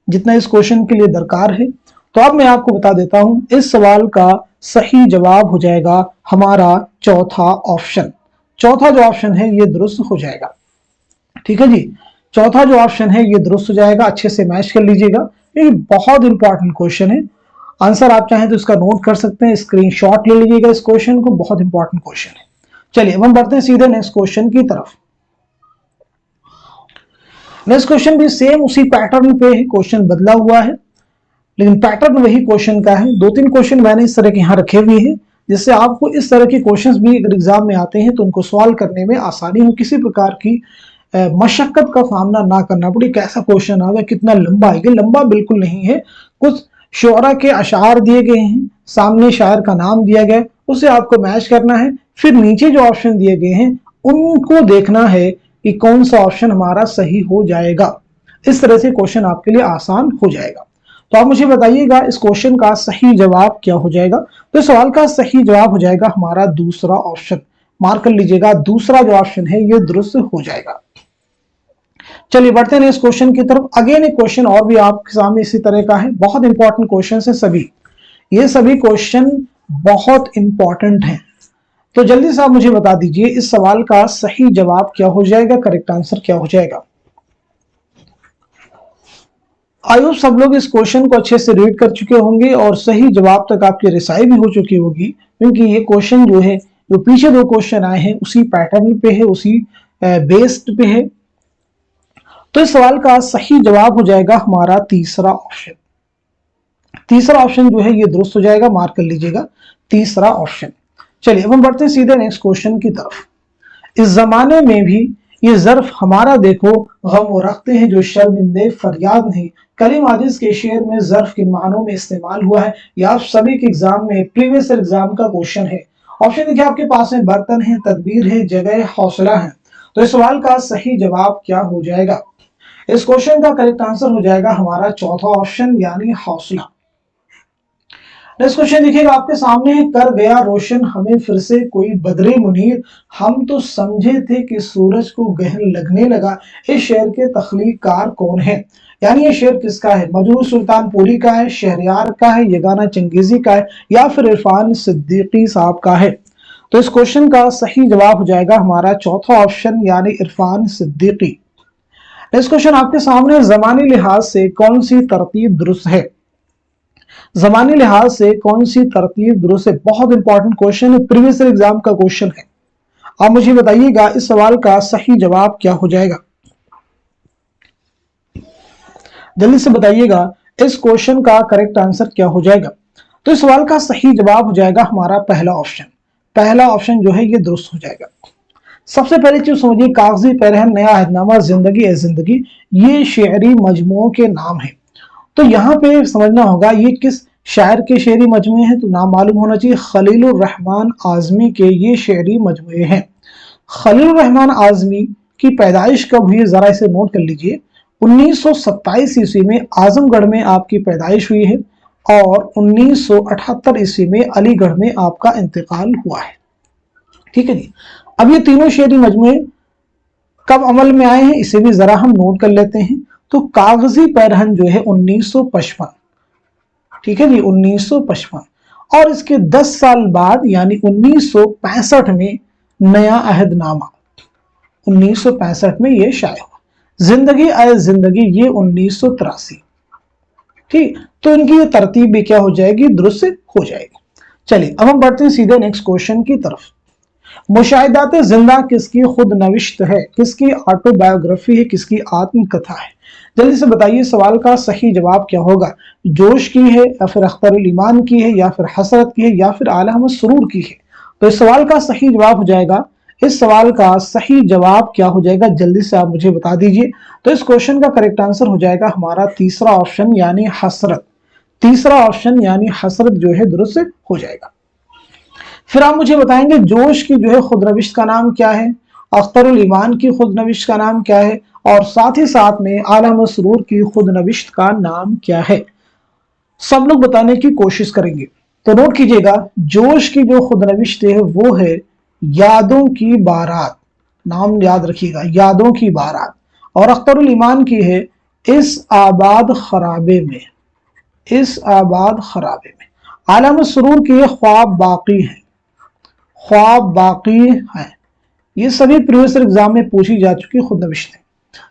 जितना इस क्वेश्चन के लिए दरकार है। तो अब मैं आपको बता देता हूं, इस सवाल का सही जवाब हो जाएगा हमारा चौथा ऑप्शन। चौथा जो ऑप्शन है ये दुरुस्त हो जाएगा, ठीक है जी। चौथा जो ऑप्शन है ये दुरुस्त हो जाएगा, अच्छे से मैच कर लीजिएगा, ये बहुत इंपॉर्टेंट क्वेश्चन है। आंसर आप चाहें तो इसका नोट कर सकते हैं, स्क्रीनशॉट ले लीजिएगा इस क्वेश्चन को, बहुत इंपॉर्टेंट क्वेश्चन है। चलिए अब हम बढ़ते हैं सीधे नेक्स्ट क्वेश्चन की तरफ। नेक्स्ट क्वेश्चन भी सेम उसी पैटर्न पे है, क्वेश्चन बदला हुआ है लेकिन पैटर्न वही क्वेश्चन का है। दो तीन क्वेश्चन मैंने इस तरह के यहाँ रखे हुए हैं, जिससे आपको इस तरह के क्वेश्चंस भी अगर एग्जाम में आते हैं तो उनको सॉल्व करने में आसानी हो, किसी प्रकार की मशक्कत का सामना ना करना पड़े। कैसा क्वेश्चन आ गया, कितना लंबा है, लंबा बिल्कुल नहीं है। कुछ शुअरा के अशार दिए गए हैं, सामने शायर का नाम दिया गया, उसे आपको मैच करना है, फिर नीचे जो ऑप्शन दिए गए हैं उनको देखना है कि कौन सा ऑप्शन हमारा सही हो जाएगा। इस तरह से क्वेश्चन आपके लिए आसान हो जाएगा। तो आप मुझे बताइएगा इस क्वेश्चन का सही जवाब क्या हो जाएगा। तो सवाल का सही जवाब हो जाएगा हमारा दूसरा ऑप्शन, मार्क कर लीजिएगा, दूसरा जो ऑप्शन है ये दुरुस्त हो जाएगा। चलिए बढ़ते हैं इस क्वेश्चन की तरफ। अगेन एक क्वेश्चन और भी आपके सामने इसी तरह का है, बहुत इंपॉर्टेंट क्वेश्चन है सभी, ये सभी क्वेश्चन बहुत इंपॉर्टेंट हैं। तो जल्दी से आप मुझे बता दीजिए इस सवाल का सही जवाब क्या हो जाएगा, करेक्ट आंसर क्या हो जाएगा। आई होप सब लोग इस क्वेश्चन को अच्छे से रीड कर चुके होंगे और सही जवाब तक आपकी रिसाई भी हो चुकी होगी, क्योंकि ये क्वेश्चन जो है, जो पीछे दो क्वेश्चन आए हैं उसी पैटर्न पे है, उसी बेस्ड पे है। तो इस सवाल का सही जवाब हो जाएगा हमारा तीसरा ऑप्शन। तीसरा ऑप्शन जो है ये दुरुस्त हो जाएगा, मार्क कर लीजिएगा तीसरा ऑप्शन। चलिए अब हम बढ़ते हैं सीधे नेक्स्ट क्वेश्चन की तरफ। इस जमाने में भी ये ज़र्फ हमारा देखो, गम वो रखते हैं जो शर्मिंदे फरियाद नहीं। कलीम आजिज के शेर में ज़र्फ किन मानों में इस्तेमाल हुआ है, यह आप सभी के एग्जाम में, प्रीवियस एग्जाम का क्वेश्चन है। ऑप्शन देखिए आपके पास है, बर्तन है, तदबीर है, जगह, हौसला है। तो इस सवाल का सही जवाब क्या हो जाएगा। इस क्वेश्चन का करेक्ट आंसर हो जाएगा हमारा चौथा ऑप्शन, यानी हौसला। नेक्स्ट क्वेश्चन देखिएगा आपके सामने है, कर गया रोशन हमें फिर से कोई बदरे मुनीर, हम तो समझे थे कि सूरज को गहन लगने लगा। इस शेर के तख्लीकार कौन है, यानी ये शेर किसका है, मजरूह सुल्तानपुरी का है, शहरयार का है, यगाना चंगेजी का है, या फिर इरफान सिद्दीकी साहब का है। तो इस क्वेश्चन का सही जवाब हो जाएगा हमारा चौथा ऑप्शन, यानी इरफान सिद्दीकी। नेक्स्ट क्वेश्चन आपके सामने, जमानी लिहाज से कौन सी तरतीब दुरुस्त है। जमानी लिहाज से कौन सी तरतीब दुरुस्त है, बहुत इंपॉर्टेंट क्वेश्चन है, प्रीवियस एग्जाम का क्वेश्चन है। आप मुझे बताइएगा इस सवाल का सही जवाब क्या हो जाएगा, जल्दी से बताइएगा इस क्वेश्चन का करेक्ट आंसर क्या हो जाएगा। तो इस सवाल का सही जवाब हो जाएगा हमारा पहला ऑप्शन। पहला ऑप्शन जो है ये दुरुस्त हो जाएगा। सबसे पहले चीज समझिए, कागजी पैरहन, नया अहदनामा, जिंदगी ए जिंदगी, ये शेरी मजमुओं के नाम है। तो यहाँ पे समझना होगा ये किस शायर के शेरी मजमुए हैं, तो नाम मालूम होना चाहिए, खलीलुर रहमान आजमी के ये शेरी मजमुए हैं। खलीलुर रहमान आजमी की पैदाइश कब हुई, जरा इसे नोट कर लीजिए। 1927 ईस्वी में आजमगढ़ में आपकी पैदाइश हुई है और 1978 ईस्वी में अलीगढ़ में आपका इंतकाल हुआ है। ठीक है जी। अब ये तीनों शेरी मजमुए कब अमल में आए हैं, इसे भी जरा हम नोट कर लेते हैं। तो कागजी पैरहन जो है 1955, ठीक है जी, 1955, और इसके 10 साल बाद यानी 1965 में नया अहदनामा, 1965 में ये शाया हुआ। जिंदगी ए जिंदगी ये 1983, ठीक, तो इनकी ये तरतीब भी क्या हो जाएगी, दुरुस्त हो जाएगी। चलिए अब हम बढ़ते हैं सीधे नेक्स्ट क्वेश्चन की तरफ। मुशाहिदात जिंदा किसकी खुद नविश्त है, किसकी ऑटोबायोग्राफी है, किसकी आत्मकथा है? जल्दी से बताइए सवाल का सही जवाब क्या होगा। जोश की है या फिर अख्तर ईमान की है या फिर हसरत की है या फिर आला अहमद सुरूर की है? तो इस सवाल का सही जवाब हो जाएगा, इस सवाल का सही जवाब क्या हो जाएगा, जल्दी से आप मुझे बता दीजिए। तो इस क्वेश्चन का करेक्ट आंसर हो जाएगा हमारा तीसरा ऑप्शन यानी हसरत। तीसरा ऑप्शन यानी हसरत जो है दुरुस्त हो जाएगा। फिर आप मुझे बताएंगे जोश की जो है खुद नविश्त का नाम क्या है, अख्तरुल ईमान की खुद नविश्त का नाम क्या है, और साथ ही साथ में आला मसरूर की खुद नविश्त का नाम क्या है। सब लोग बताने की कोशिश करेंगे। तो नोट कीजिएगा, जोश की जो खुद नविश्त है वो है यादों की बारात, नाम याद रखिएगा, यादों की बारात। और अख्तरुल ईमान की है इस आबाद खराबे में, इस आबाद खराबे में। आला मसरूर की ख्वाब बाकी है, ख्वाब बाकी है। ये सभी प्रीवियस एग्जाम में पूछी जा चुकी खुद नविश्त है।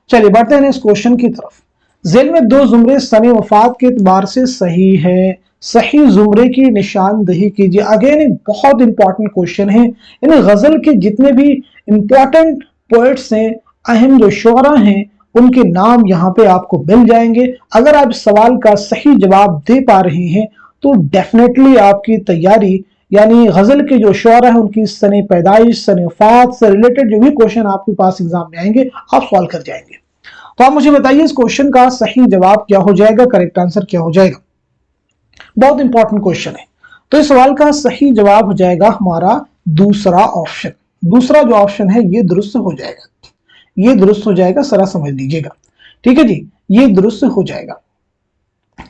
चलिए बढ़ते हैं इस क्वेश्चन की तरफ। जेल में दो जुमरे सने वफात के एतबार से सही है, सही जुमरे की निशानदही कीजिए। अगेन एक बहुत इंपॉर्टेंट क्वेश्चन है। इन गजल के जितने भी इंपॉर्टेंट पोएट्स हैं, अहम जो शुअरा हैं, उनके नाम यहाँ पे आपको मिल जाएंगे। अगर आप सवाल का सही जवाब दे पा रहे हैं तो डेफिनेटली आपकी तैयारी यानी गजल के जो शुअरा है उनकी सने पैदाइश, सने वफात से रिलेटेड जो भी क्वेश्चन आपके पास एग्जाम में आएंगे आप सॉल्व कर जाएंगे। तो आप मुझे बताइए इस क्वेश्चन का सही जवाब क्या हो जाएगा, करेक्ट आंसर क्या हो जाएगा। बहुत इंपॉर्टेंट क्वेश्चन है। तो इस सवाल का सही जवाब हो जाएगा हमारा दूसरा ऑप्शन। दूसरा जो ऑप्शन है ये दुरुस्त हो जाएगा, ये दुरुस्त हो जाएगा, जरा समझ लीजिएगा। ठीक है जी, ये दुरुस्त हो जाएगा।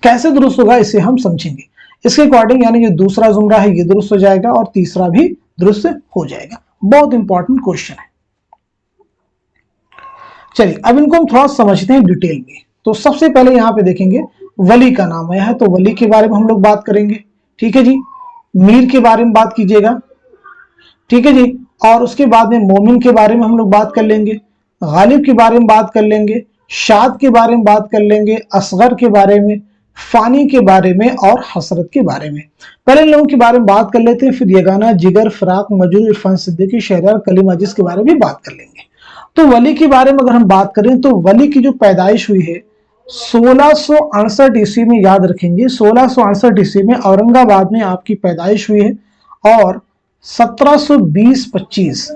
कैसे दुरुस्त होगा इसे हम समझेंगे। इसके अकॉर्डिंग यानी जो दूसरा जुमरा है ये दुरुस्त हो जाएगा और तीसरा भी दुरुस्त हो जाएगा। बहुत इंपॉर्टेंट क्वेश्चन है। चलिए अब इनको हम थोड़ा समझते हैं डिटेल में। तो सबसे पहले यहाँ पे देखेंगे वली का नाम आया है, तो वली के बारे में हम लोग बात करेंगे। ठीक है जी, मीर के बारे में बात कीजिएगा। ठीक है जी, और उसके बाद में मोमिन के बारे में हम लोग बात कर लेंगे, गालिब के बारे में बात कर लेंगे, शाद के बारे में बात कर लेंगे, असगर के बारे में, फानी के बारे में और हसरत के बारे में। पहले इन लोगों के बारे में बात कर लेते हैं, फिर यगाना, जिगर, फराक, मजरूर, इरफान सिद्दीकी, शहरयार, कलीम अजीज के बारे में बात कर लेंगे। तो वली के बारे में अगर हम बात करें तो वली की जो पैदाइश हुई है 1668 ईस्वी में, याद रखेंगे 1668 ईस्वी में औरंगाबाद में आपकी पैदाइश हुई है। और 1720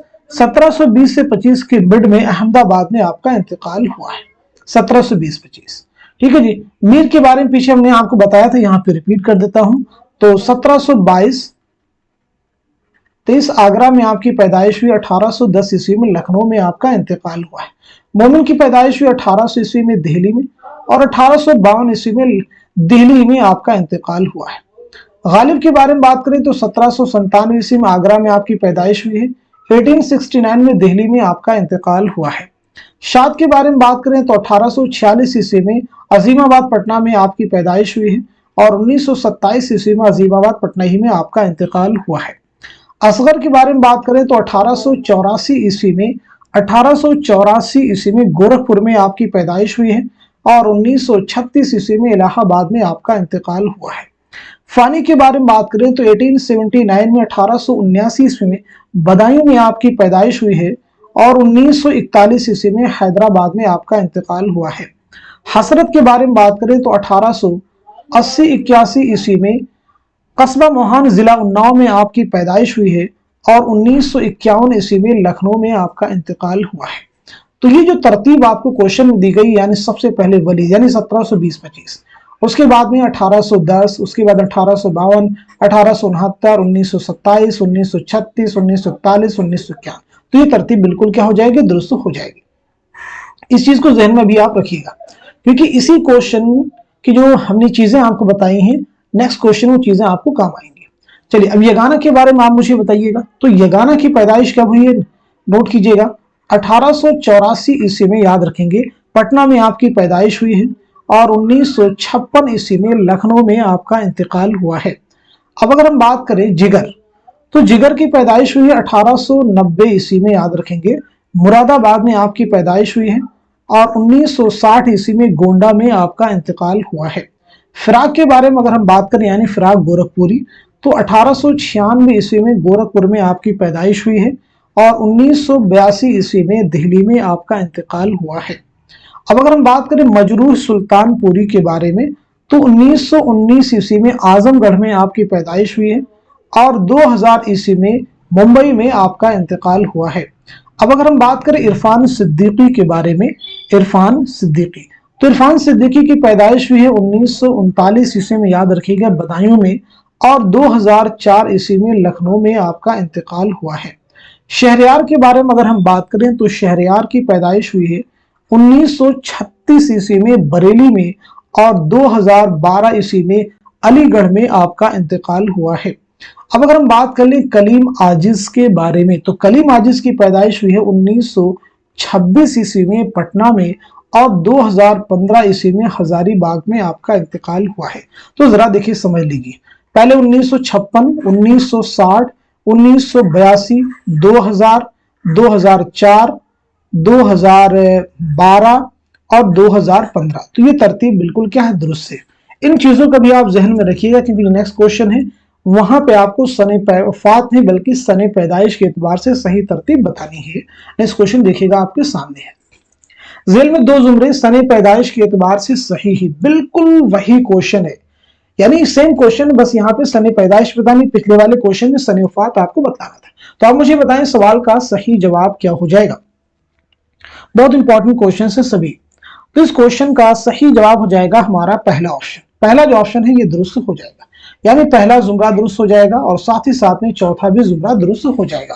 से 25 के मिड में अहमदाबाद में आपका इंतकाल हुआ है, 1720-25। ठीक है जी, मीर के बारे में पीछे हमने आपको बताया था, यहाँ पे रिपीट कर देता हूं। तो 1722-23 आगरा में आपकी पैदाइश हुई, 1810 ईस्वी में लखनऊ में आपका इंतकाल हुआ है। मोमिन की पैदाइश हुई 1800 ईस्वी में दिल्ली में, और 1852 ईस्वी में दिल्ली में आपका इंतकाल हुआ है। गालिब के बारे में बात करें तो 1797 ईस्वी में आगरा में आपकी पैदाइश हुई है, 1869 में दिल्ली में आपका इंतकाल हुआ है। शाद के बारे में बात करें तो 1846 ईस्वी में अजीमाबाद पटना में आपकी पैदाइश हुई है, और 1927 ईस्वी में अजीमाबाद पटना ही में आपका इंतकाल हुआ है। असगर के बारे में बात करें तो 1884 ईस्वी में गोरखपुर में आपकी पैदाइश हुई है, और 1936 ईस्वी में इलाहाबाद में आपका इंतकाल हुआ है। फानी के बारे में बात करें तो 1879 में 1879 ईस्वी में बदायूं में आपकी पैदाइश हुई है, और 1941 ईस्वी में हैदराबाद में आपका इंतकाल हुआ है। हसरत के बारे में बात करें तो 1880-81 ईस्वी में कस्बा मोहान जिला उन्नाव में आपकी पैदाइश हुई है, और 1951 ईस्वी में लखनऊ में आपका इंतकाल हुआ है। तो ये जो तरतीब आपको क्वेश्चन में दी गई, यानी सबसे पहले वली यानी 1720-25, उसके बाद में 1810, उसके बाद 1852, 1869, 1927, 1936, 1941, 1951। तो ये तरतीब बिल्कुल क्या हो जाएगी, दुरुस्त हो जाएगी। इस चीज को जहन में भी आप रखिएगा, क्योंकि इसी क्वेश्चन की जो हमने चीजें आपको बताई हैं, नेक्स्ट क्वेश्चन वो चीजें आपको काम आएंगी। चलिए अब यगाना के बारे में आप मुझे बताइएगा। तो यगाना की पैदाइश कब हुई है, नोट कीजिएगा 1884 ईस्वी में, याद रखेंगे पटना में आपकी पैदाइश हुई है, और 1956 ईस्वी में लखनऊ में आपका इंतकाल हुआ है। अब अगर हम बात करें जिगर, तो जिगर की पैदाइश हुई है 1890 ईस्वी में, याद रखेंगे मुरादाबाद में आपकी पैदाइश हुई है, और 1960 ईस्वी में गोंडा में आपका इंतकाल हुआ है। फिराक के बारे में अगर हम बात करें यानी फिराक गोरखपुरी, तो 1896 ईस्वी में गोरखपुर में आपकी पैदाइश हुई है और 1982 ईस्वी में दिल्ली में आपका इंतकाल हुआ है। अब अगर हम बात करें मजरूह सुल्तानपुरी के बारे में, तो 1919 ईस्वी में आजमगढ़ में आपकी पैदाइश हुई है और 2000 ईस्वी में मुंबई में आपका इंतकाल हुआ है। अब अगर हम बात करें इरफान सिद्दीकी के बारे में, इरफान सिद्दीकी, तो इरफान सिद्दीकी की पैदाइश हुई है 1939 ईस्वी में, याद रखिएगा, बदायूं में, और 2004 ईस्वी में लखनऊ में आपका इंतकाल हुआ है। शहरयार के बारे में अगर हम बात करें तो शहरयार की पैदाइश हुई है 1936 ईस्वी में बरेली में और 2012 ईस्वी में अलीगढ़ में आपका इंतकाल हुआ है। अब अगर हम बात कर लें कलीम आजिज के बारे में, तो कलीम आजिज की पैदाइश हुई है 1926 ईस्वी में पटना में और 2015 ईस्वी में हजारीबाग में आपका इंतकाल हुआ है। तो जरा देखिए, समझ लीजिए, पहले 1956, 1960, 1982, 2000, 2004, 2012 और 2015, तो ये तरतीब बिल्कुल क्या है, दुरुस्त है। इन चीजों का भी आप जहन में रखिएगा क्योंकि नेक्स्ट क्वेश्चन है वहां पे आपको सने वफात नहीं बल्कि सने पैदाइश के एतबार से सही तरतीब बतानी है। नेक्स्ट क्वेश्चन देखिएगा आपके सामने है, जेल में दो जुमरे सने पैदाइश के एतबार से सही ही, बिल्कुल वही क्वेश्चन है, यानी सेम क्वेश्चन, बस यहाँ पे सने पैदाइश बतानी, पिछले वाले क्वेश्चन में सने वफात आपको बताना था। तो आप मुझे बताएं सवाल का सही जवाब क्या हो जाएगा। बहुत इंपॉर्टेंट क्वेश्चन है सभी। तो इस क्वेश्चन का सही जवाब हो जाएगा हमारा पहला ऑप्शन। पहला जो ऑप्शन है ये दुरुस्त हो जाएगा, यानी पहला जुमरा दुरुस्त हो जाएगा और साथ ही साथ में चौथा भी जुमरा दुरुस्त हो जाएगा।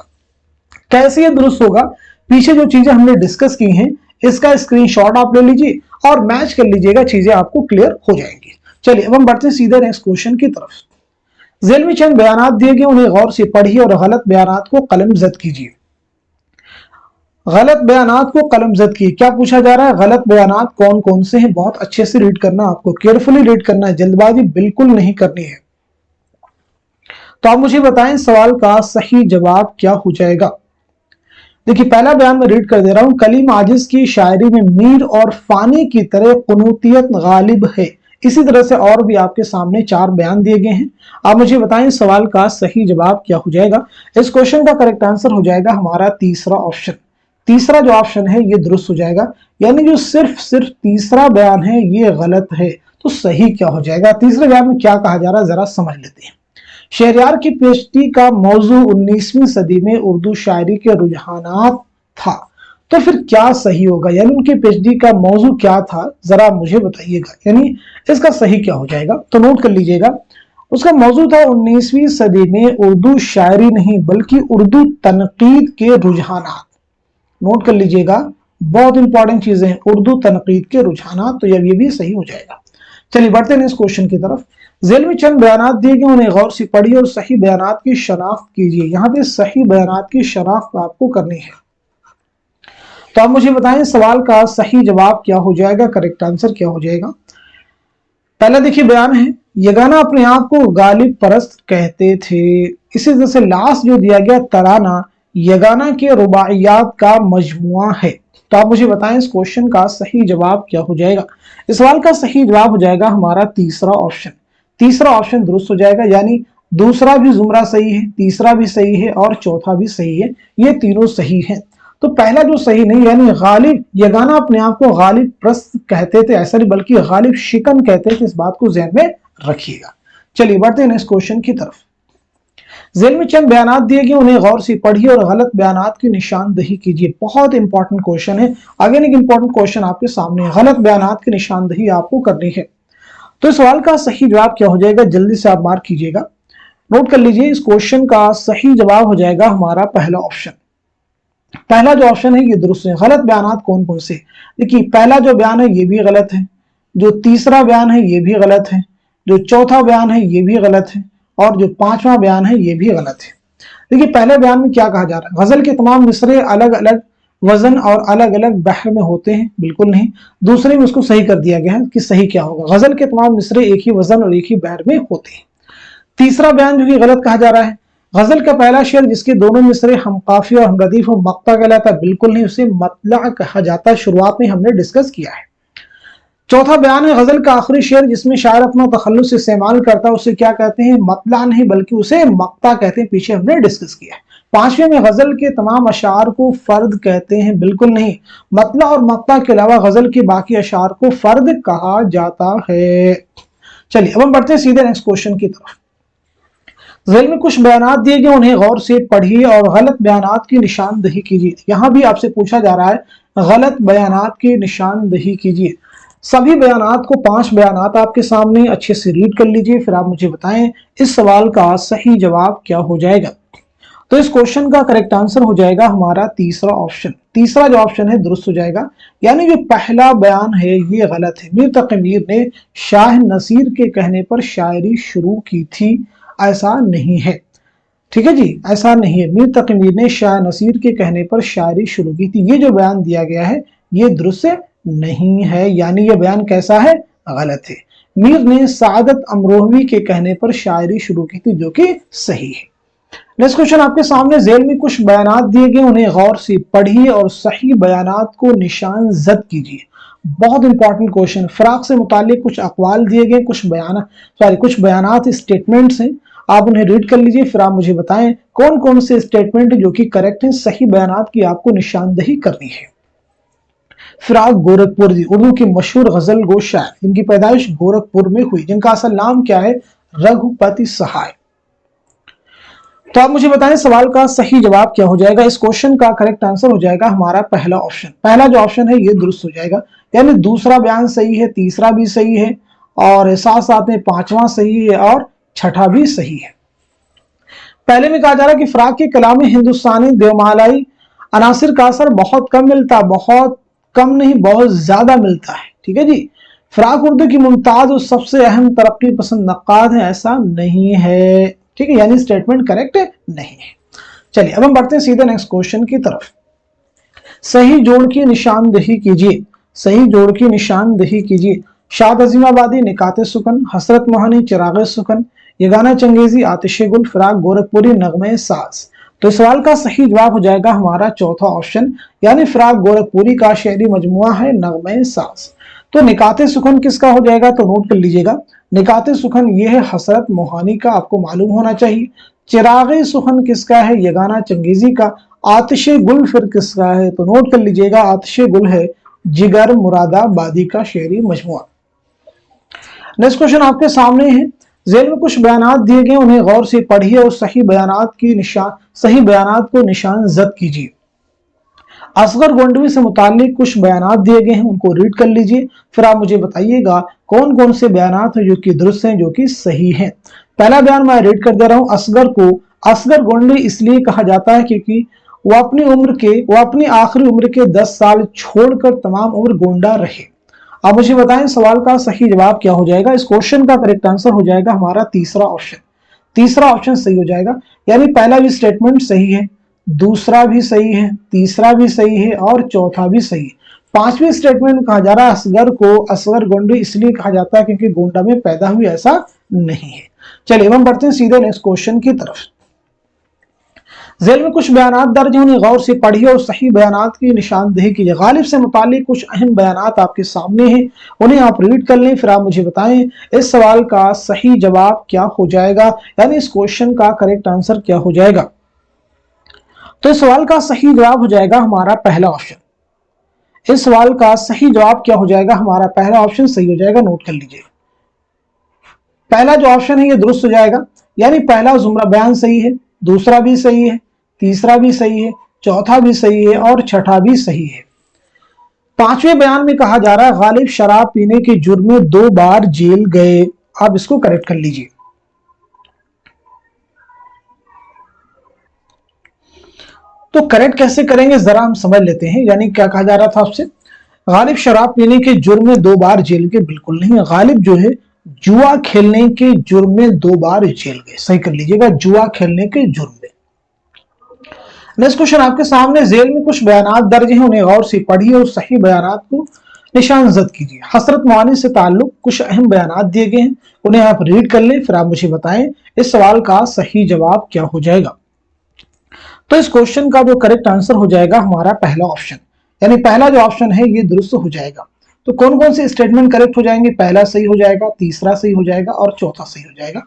कैसे ये दुरुस्त होगा, पीछे जो चीजें हमने डिस्कस की हैं इसका स्क्रीनशॉट आप ले लीजिए और मैच कर लीजिएगा, चीजें आपको क्लियर हो जाएंगी। चलिए अब हम बढ़ते हैं सीधे नेक्स्ट क्वेश्चन की तरफ। जेल में चंद बयानात दिए गए, उन्हें गौर से पढ़िए और गलत बयानात को कलमजद कीजिए। गलत बयानात को कलमजद कीजिए, क्या पूछा जा रहा है, गलत बयानात कौन कौन से हैं, बहुत अच्छे से रीड करना, आपको केयरफुली रीड करना है, जल्दबाजी बिल्कुल नहीं करनी है। तो आप मुझे बताएं सवाल का सही जवाब क्या हो जाएगा। देखिए पहला बयान मैं रीड कर दे रहा हूं, कलीम आजिज की शायरी में मीर और फानी की तरह कुनूतियत गालिब है। इसी तरह से और भी आपके सामने 4 बयान दिए गए हैं। आप मुझे बताएं सवाल का सही जवाब क्या हो जाएगा। इस क्वेश्चन का करेक्ट आंसर हो जाएगा हमारा तीसरा ऑप्शन। तीसरा जो ऑप्शन है ये दुरुस्त हो जाएगा, यानी जो सिर्फ तीसरा बयान है ये गलत है। तो सही क्या हो जाएगा, तीसरे बयान में क्या कहा जा रहा है जरा समझ लेते हैं। शहरयार की पीएचडी का मौजू 19वीं सदी में उर्दू शायरी के रुझानात था, तो फिर क्या सही होगा, यानी उनके पीएचडी का मौजू क्या था जरा मुझे बताइएगा, यानी इसका सही क्या हो जाएगा। तो नोट कर लीजिएगा, उसका मौजू था 19वीं सदी में उर्दू शायरी नहीं बल्कि उर्दू तनकीद के रुझानात। नोट कर लीजिएगा, बहुत इंपॉर्टेंट चीजें हैं, उर्दू तनकीद के रुझानात, तो ये भी सही हो जाएगा। चलिए बढ़ते हैं इस क्वेश्चन की तरफ। जेल में चंद बयानात दिए गए, उन्हें गौर से पढ़िए और सही बयानात की शनाख्त कीजिए। यहाँ पे सही बयानात की शनाख्त आपको करनी है। तो आप मुझे बताएं सवाल का सही जवाब क्या हो जाएगा, करेक्ट आंसर क्या हो जाएगा। पहला देखिए बयान है, यगाना अपने आप को गालिब परस्त कहते थे। इसी तरह से लास्ट जो दिया गया तराना यगाना के रुबाइयात का मजमुआ है। तो आप मुझे बताएं इस क्वेश्चन का सही जवाब क्या हो जाएगा। इस सवाल का सही जवाब हो जाएगा हमारा तीसरा ऑप्शन। तीसरा ऑप्शन दुरुस्त हो जाएगा, यानी दूसरा भी जुमरा सही है, तीसरा भी सही है और चौथा भी सही है, ये तीनों सही हैं। तो पहला जो सही नहीं, यानी गालिब, यगाना अपने आप को गालिब परस्त कहते थे, ऐसा नहीं बल्कि गालिब शिकन कहते थे, इस बात को ध्यान में रखिएगा। चलिए बढ़ते हैं नेक्स्ट क्वेश्चन की तरफ। जेल में चंद बयानात दिए गए, उन्हें गौर से पढ़िए और गलत बयानात की निशानदही कीजिए। बहुत इंपॉर्टेंट क्वेश्चन है, अगेन एक इंपॉर्टेंट क्वेश्चन आपके सामने है, गलत बयानात की निशानदही आपको करनी है। तो इस सवाल का सही जवाब क्या हो जाएगा, जल्दी से आप मार्क कीजिएगा, नोट कर लीजिए। इस क्वेश्चन का सही जवाब हो जाएगा हमारा पहला ऑप्शन। पहला जो ऑप्शन है ये दुरुस्त है। गलत बयानात कौन कौन से, देखिए पहला जो बयान है ये भी गलत है, जो तीसरा बयान है ये भी गलत है, जो चौथा बयान है ये भी गलत है और जो पांचवा बयान है ये भी गलत है। देखिए पहले बयान में क्या कहा जा रहा है, गजल के तमाम मिसरे अलग अलग वजन और अलग अलग बहर में होते हैं, बिल्कुल नहीं। दूसरे में उसको सही कर दिया गया है कि सही क्या होगा, गजल के तमाम मिसरे एक ही वजन और एक ही बहर में होते हैं। तीसरा बयान जो कि गलत कहा जा रहा है, गजल का पहला शेर जिसके दोनों मिसरे हम काफी और हम रदीफ और मक्ता कहलाता है, बिल्कुल नहीं, उसे मतला कहा जाता है, शुरुआत में हमने डिस्कस किया है। चौथा बयान है गजल का आखिरी शेर जिसमें शायर अपना तखल्लुस से इस्तेमाल करता है उसे क्या कहते हैं? मतला नहीं बल्कि उसे मक्ता कहते हैं, पीछे हमने डिस्कस किया है। पांचवें में गजल के तमाम अशार को फर्द कहते हैं, बिल्कुल नहीं। मतला और मक्ता के अलावा गजल के बाकी अशार को फर्द कहा जाता है। चलिए अब हम बढ़ते हैं सीधे नेक्स्ट क्वेश्चन की तरफ। ज़ेल में कुछ बयानात दिए गए, उन्हें गौर से पढ़िए और गलत बयानात की निशानदही कीजिए। यहां भी आपसे पूछा जा रहा है गलत बयानात की निशानदही कीजिए। सभी बयानात को 5 बयानात आपके सामने अच्छे से रीड कर लीजिए, फिर आप मुझे बताएं इस सवाल का सही जवाब क्या हो जाएगा। तो इस क्वेश्चन का करेक्ट आंसर हो जाएगा हमारा तीसरा ऑप्शन। तीसरा जो ऑप्शन है दुरुस्त हो जाएगा, यानी जो पहला बयान है ये गलत है। मीर तकी मीर ने शाह नसीर के कहने पर शायरी शुरू की थी, ऐसा नहीं है। ठीक है जी, ऐसा नहीं है। मीर तकी मीर ने शाह नसीर के कहने पर शायरी शुरू की थी, ये जो बयान दिया गया है ये दुरुस्त नहीं है, यानी ये बयान कैसा है? गलत है। मीर ने सादत अमरोहवी के कहने पर शायरी शुरू की थी, जो कि सही है। नेक्स्ट क्वेश्चन आपके सामने। ज़ेल में कुछ बयानात दिए गए, उन्हें गौर से पढ़िए और सही बयानात को निशान जद कीजिए। बहुत इंपॉर्टेंट क्वेश्चन। फराक से मुतालिक कुछ अकवाल दिए गए, कुछ बयानात स्टेटमेंट्स हैं, आप उन्हें रीड कर लीजिए, फिर आप मुझे बताएं कौन कौन से स्टेटमेंट जो कि करेक्ट हैं। सही बयानात की आपको निशानदही करनी है। फिराक गोरखपुर जी उर्दू की मशहूर गजल गो शायर, जिनकी पैदाइश गोरखपुर में हुई, जिनका असल नाम क्या है? रघुपति सहाय। तो आप मुझे बताएं सवाल का सही जवाब क्या हो जाएगा। इस क्वेश्चन का करेक्ट आंसर हो जाएगा हमारा पहला ऑप्शन। पहला जो ऑप्शन है ये दुरुस्त हो जाएगा, यानी दूसरा बयान सही है, तीसरा भी सही है और साथ साथ में पांचवा सही है और छठा भी सही है। पहले में कहा जा रहा है कि फराक के कलाम में हिंदुस्तानी देवमालाई अनासिर का असर बहुत कम मिलता, बहुत कम नहीं बहुत ज्यादा मिलता है। ठीक है जी। फराक उर्दू की मुमताज और सबसे अहम तरक्की पसंद नक्काद है, ऐसा नहीं है। ठीक है, यानी स्टेटमेंट करेक्ट नहीं है। चलिए अब हम बढ़ते हैं सीधे नेक्स्ट क्वेश्चन की तरफ। सही जोड़ की निशानदही कीजिए। सही जोड़ की निशानदही कीजिए। शाद अजीमाबादी निकाते सुकन, हसरत मोहानी चिराग सुकन, यगाना चंगेजी आतिशे गुल, फिराक गोरखपुरी नगमे साज। तो इस सवाल का सही जवाब हो जाएगा हमारा चौथा ऑप्शन, यानी फिराक गोरखपुरी का शेरी मजमुआ है नगमे साज। तो निकाते सुखन किसका हो जाएगा? तो नोट कर लीजिएगा, निकाते सुखन ये है हसरत मोहानी का, आपको मालूम होना चाहिए। चिरागे सुखन किसका है? यगाना चंगेजी का। आतिशे गुल फिर किसका है? तो नोट कर लीजिएगा, आतिशे गुल है जिगर मुरादाबादी का शेरी मजमुआ। नेक्स्ट क्वेश्चन आपके सामने है। ज़ेल में कुछ बयानात दिए गए, उन्हें गौर से पढ़िए और सही बयानात को निशान जद कीजिए। असगर गोंडवी से मुतालिक कुछ बयानात दिए गए हैं, उनको रीड कर लीजिए, फिर आप मुझे बताइएगा कौन कौन से बयानात हैं जो कि दुरुस्त हैं, जो कि सही हैं। पहला बयान मैं रीड कर दे रहा हूं। असगर को असगर गोंडवी इसलिए कहा जाता है क्योंकि वो अपनी आखिरी उम्र के 10 साल छोड़कर तमाम उम्र गोंडा रहे। आप मुझे बताएं सवाल का सही जवाब क्या हो जाएगा। इस क्वेश्चन का करेक्ट आंसर हो जाएगा हमारा तीसरा ऑप्शन। तीसरा ऑप्शन सही हो जाएगा, यानी पहला भी स्टेटमेंट सही है, दूसरा भी सही है, तीसरा भी सही है और चौथा भी सही है। पांचवी स्टेटमेंट में कहा जा रहा है असगर को असगर गोंडवी इसलिए कहा जाता है क्योंकि गोंडा में पैदा हुई, ऐसा नहीं है। चलिए हम बढ़ते हैं सीधे नेक्स्ट क्वेश्चन की तरफ। ज़ेल में कुछ बयानात दर्ज हैं, उन्हें गौर से पढ़िए और सही बयानात की निशानदही कीजिए। गालिब से मुतालिक कुछ अहम बयानात आपके सामने हैं, उन्हें आप रीड कर लें, फिर आप मुझे बताएं इस सवाल का सही जवाब क्या हो जाएगा, यानी इस क्वेश्चन का करेक्ट आंसर क्या हो जाएगा। तो इस सवाल का सही जवाब हो जाएगा हमारा पहला ऑप्शन। इस सवाल का सही जवाब क्या हो जाएगा? हमारा पहला ऑप्शन सही हो जाएगा, नोट कर लीजिए। पहला जो ऑप्शन है ये दुरुस्त हो जाएगा, यानी पहला जुमरा बयान सही है, दूसरा भी सही है, तीसरा भी सही है, चौथा भी सही है और छठा भी सही है। पांचवें बयान में कहा जा रहा है गालिब शराब पीने के जुर्म में 2 बार जेल गए। आप इसको करेक्ट कर लीजिए। तो करेक्ट कैसे करेंगे जरा हम समझ लेते हैं। यानी क्या कहा जा रहा था आपसे? गालिब शराब पीने के जुर्म में 2 बार जेल गए, बिल्कुल नहीं। गालिब जो है जुआ खेलने के जुर्म में 2 बार जेल गए, सही कर लीजिएगा, जुआ खेलने के जुर्म में। नेक्स्ट क्वेश्चन आपके सामने। ज़ेल में कुछ बयानात दर्ज हैं, उन्हें गौर से पढ़िए और सही बयानात को निशान जद कीजिए। हसरत मोहानी से ताल्लुक कुछ अहम बयानात दिए गए हैं, उन्हें आप रीड कर लें, फिर आप मुझे बताएं इस सवाल का सही जवाब क्या हो जाएगा। तो इस क्वेश्चन का जो करेक्ट आंसर हो जाएगा हमारा पहला ऑप्शन, यानी पहला जो ऑप्शन है ये दुरुस्त हो जाएगा। तो कौन कौन से स्टेटमेंट करेक्ट हो जाएंगे? पहला सही हो जाएगा, तीसरा सही हो जाएगा और चौथा सही हो जाएगा।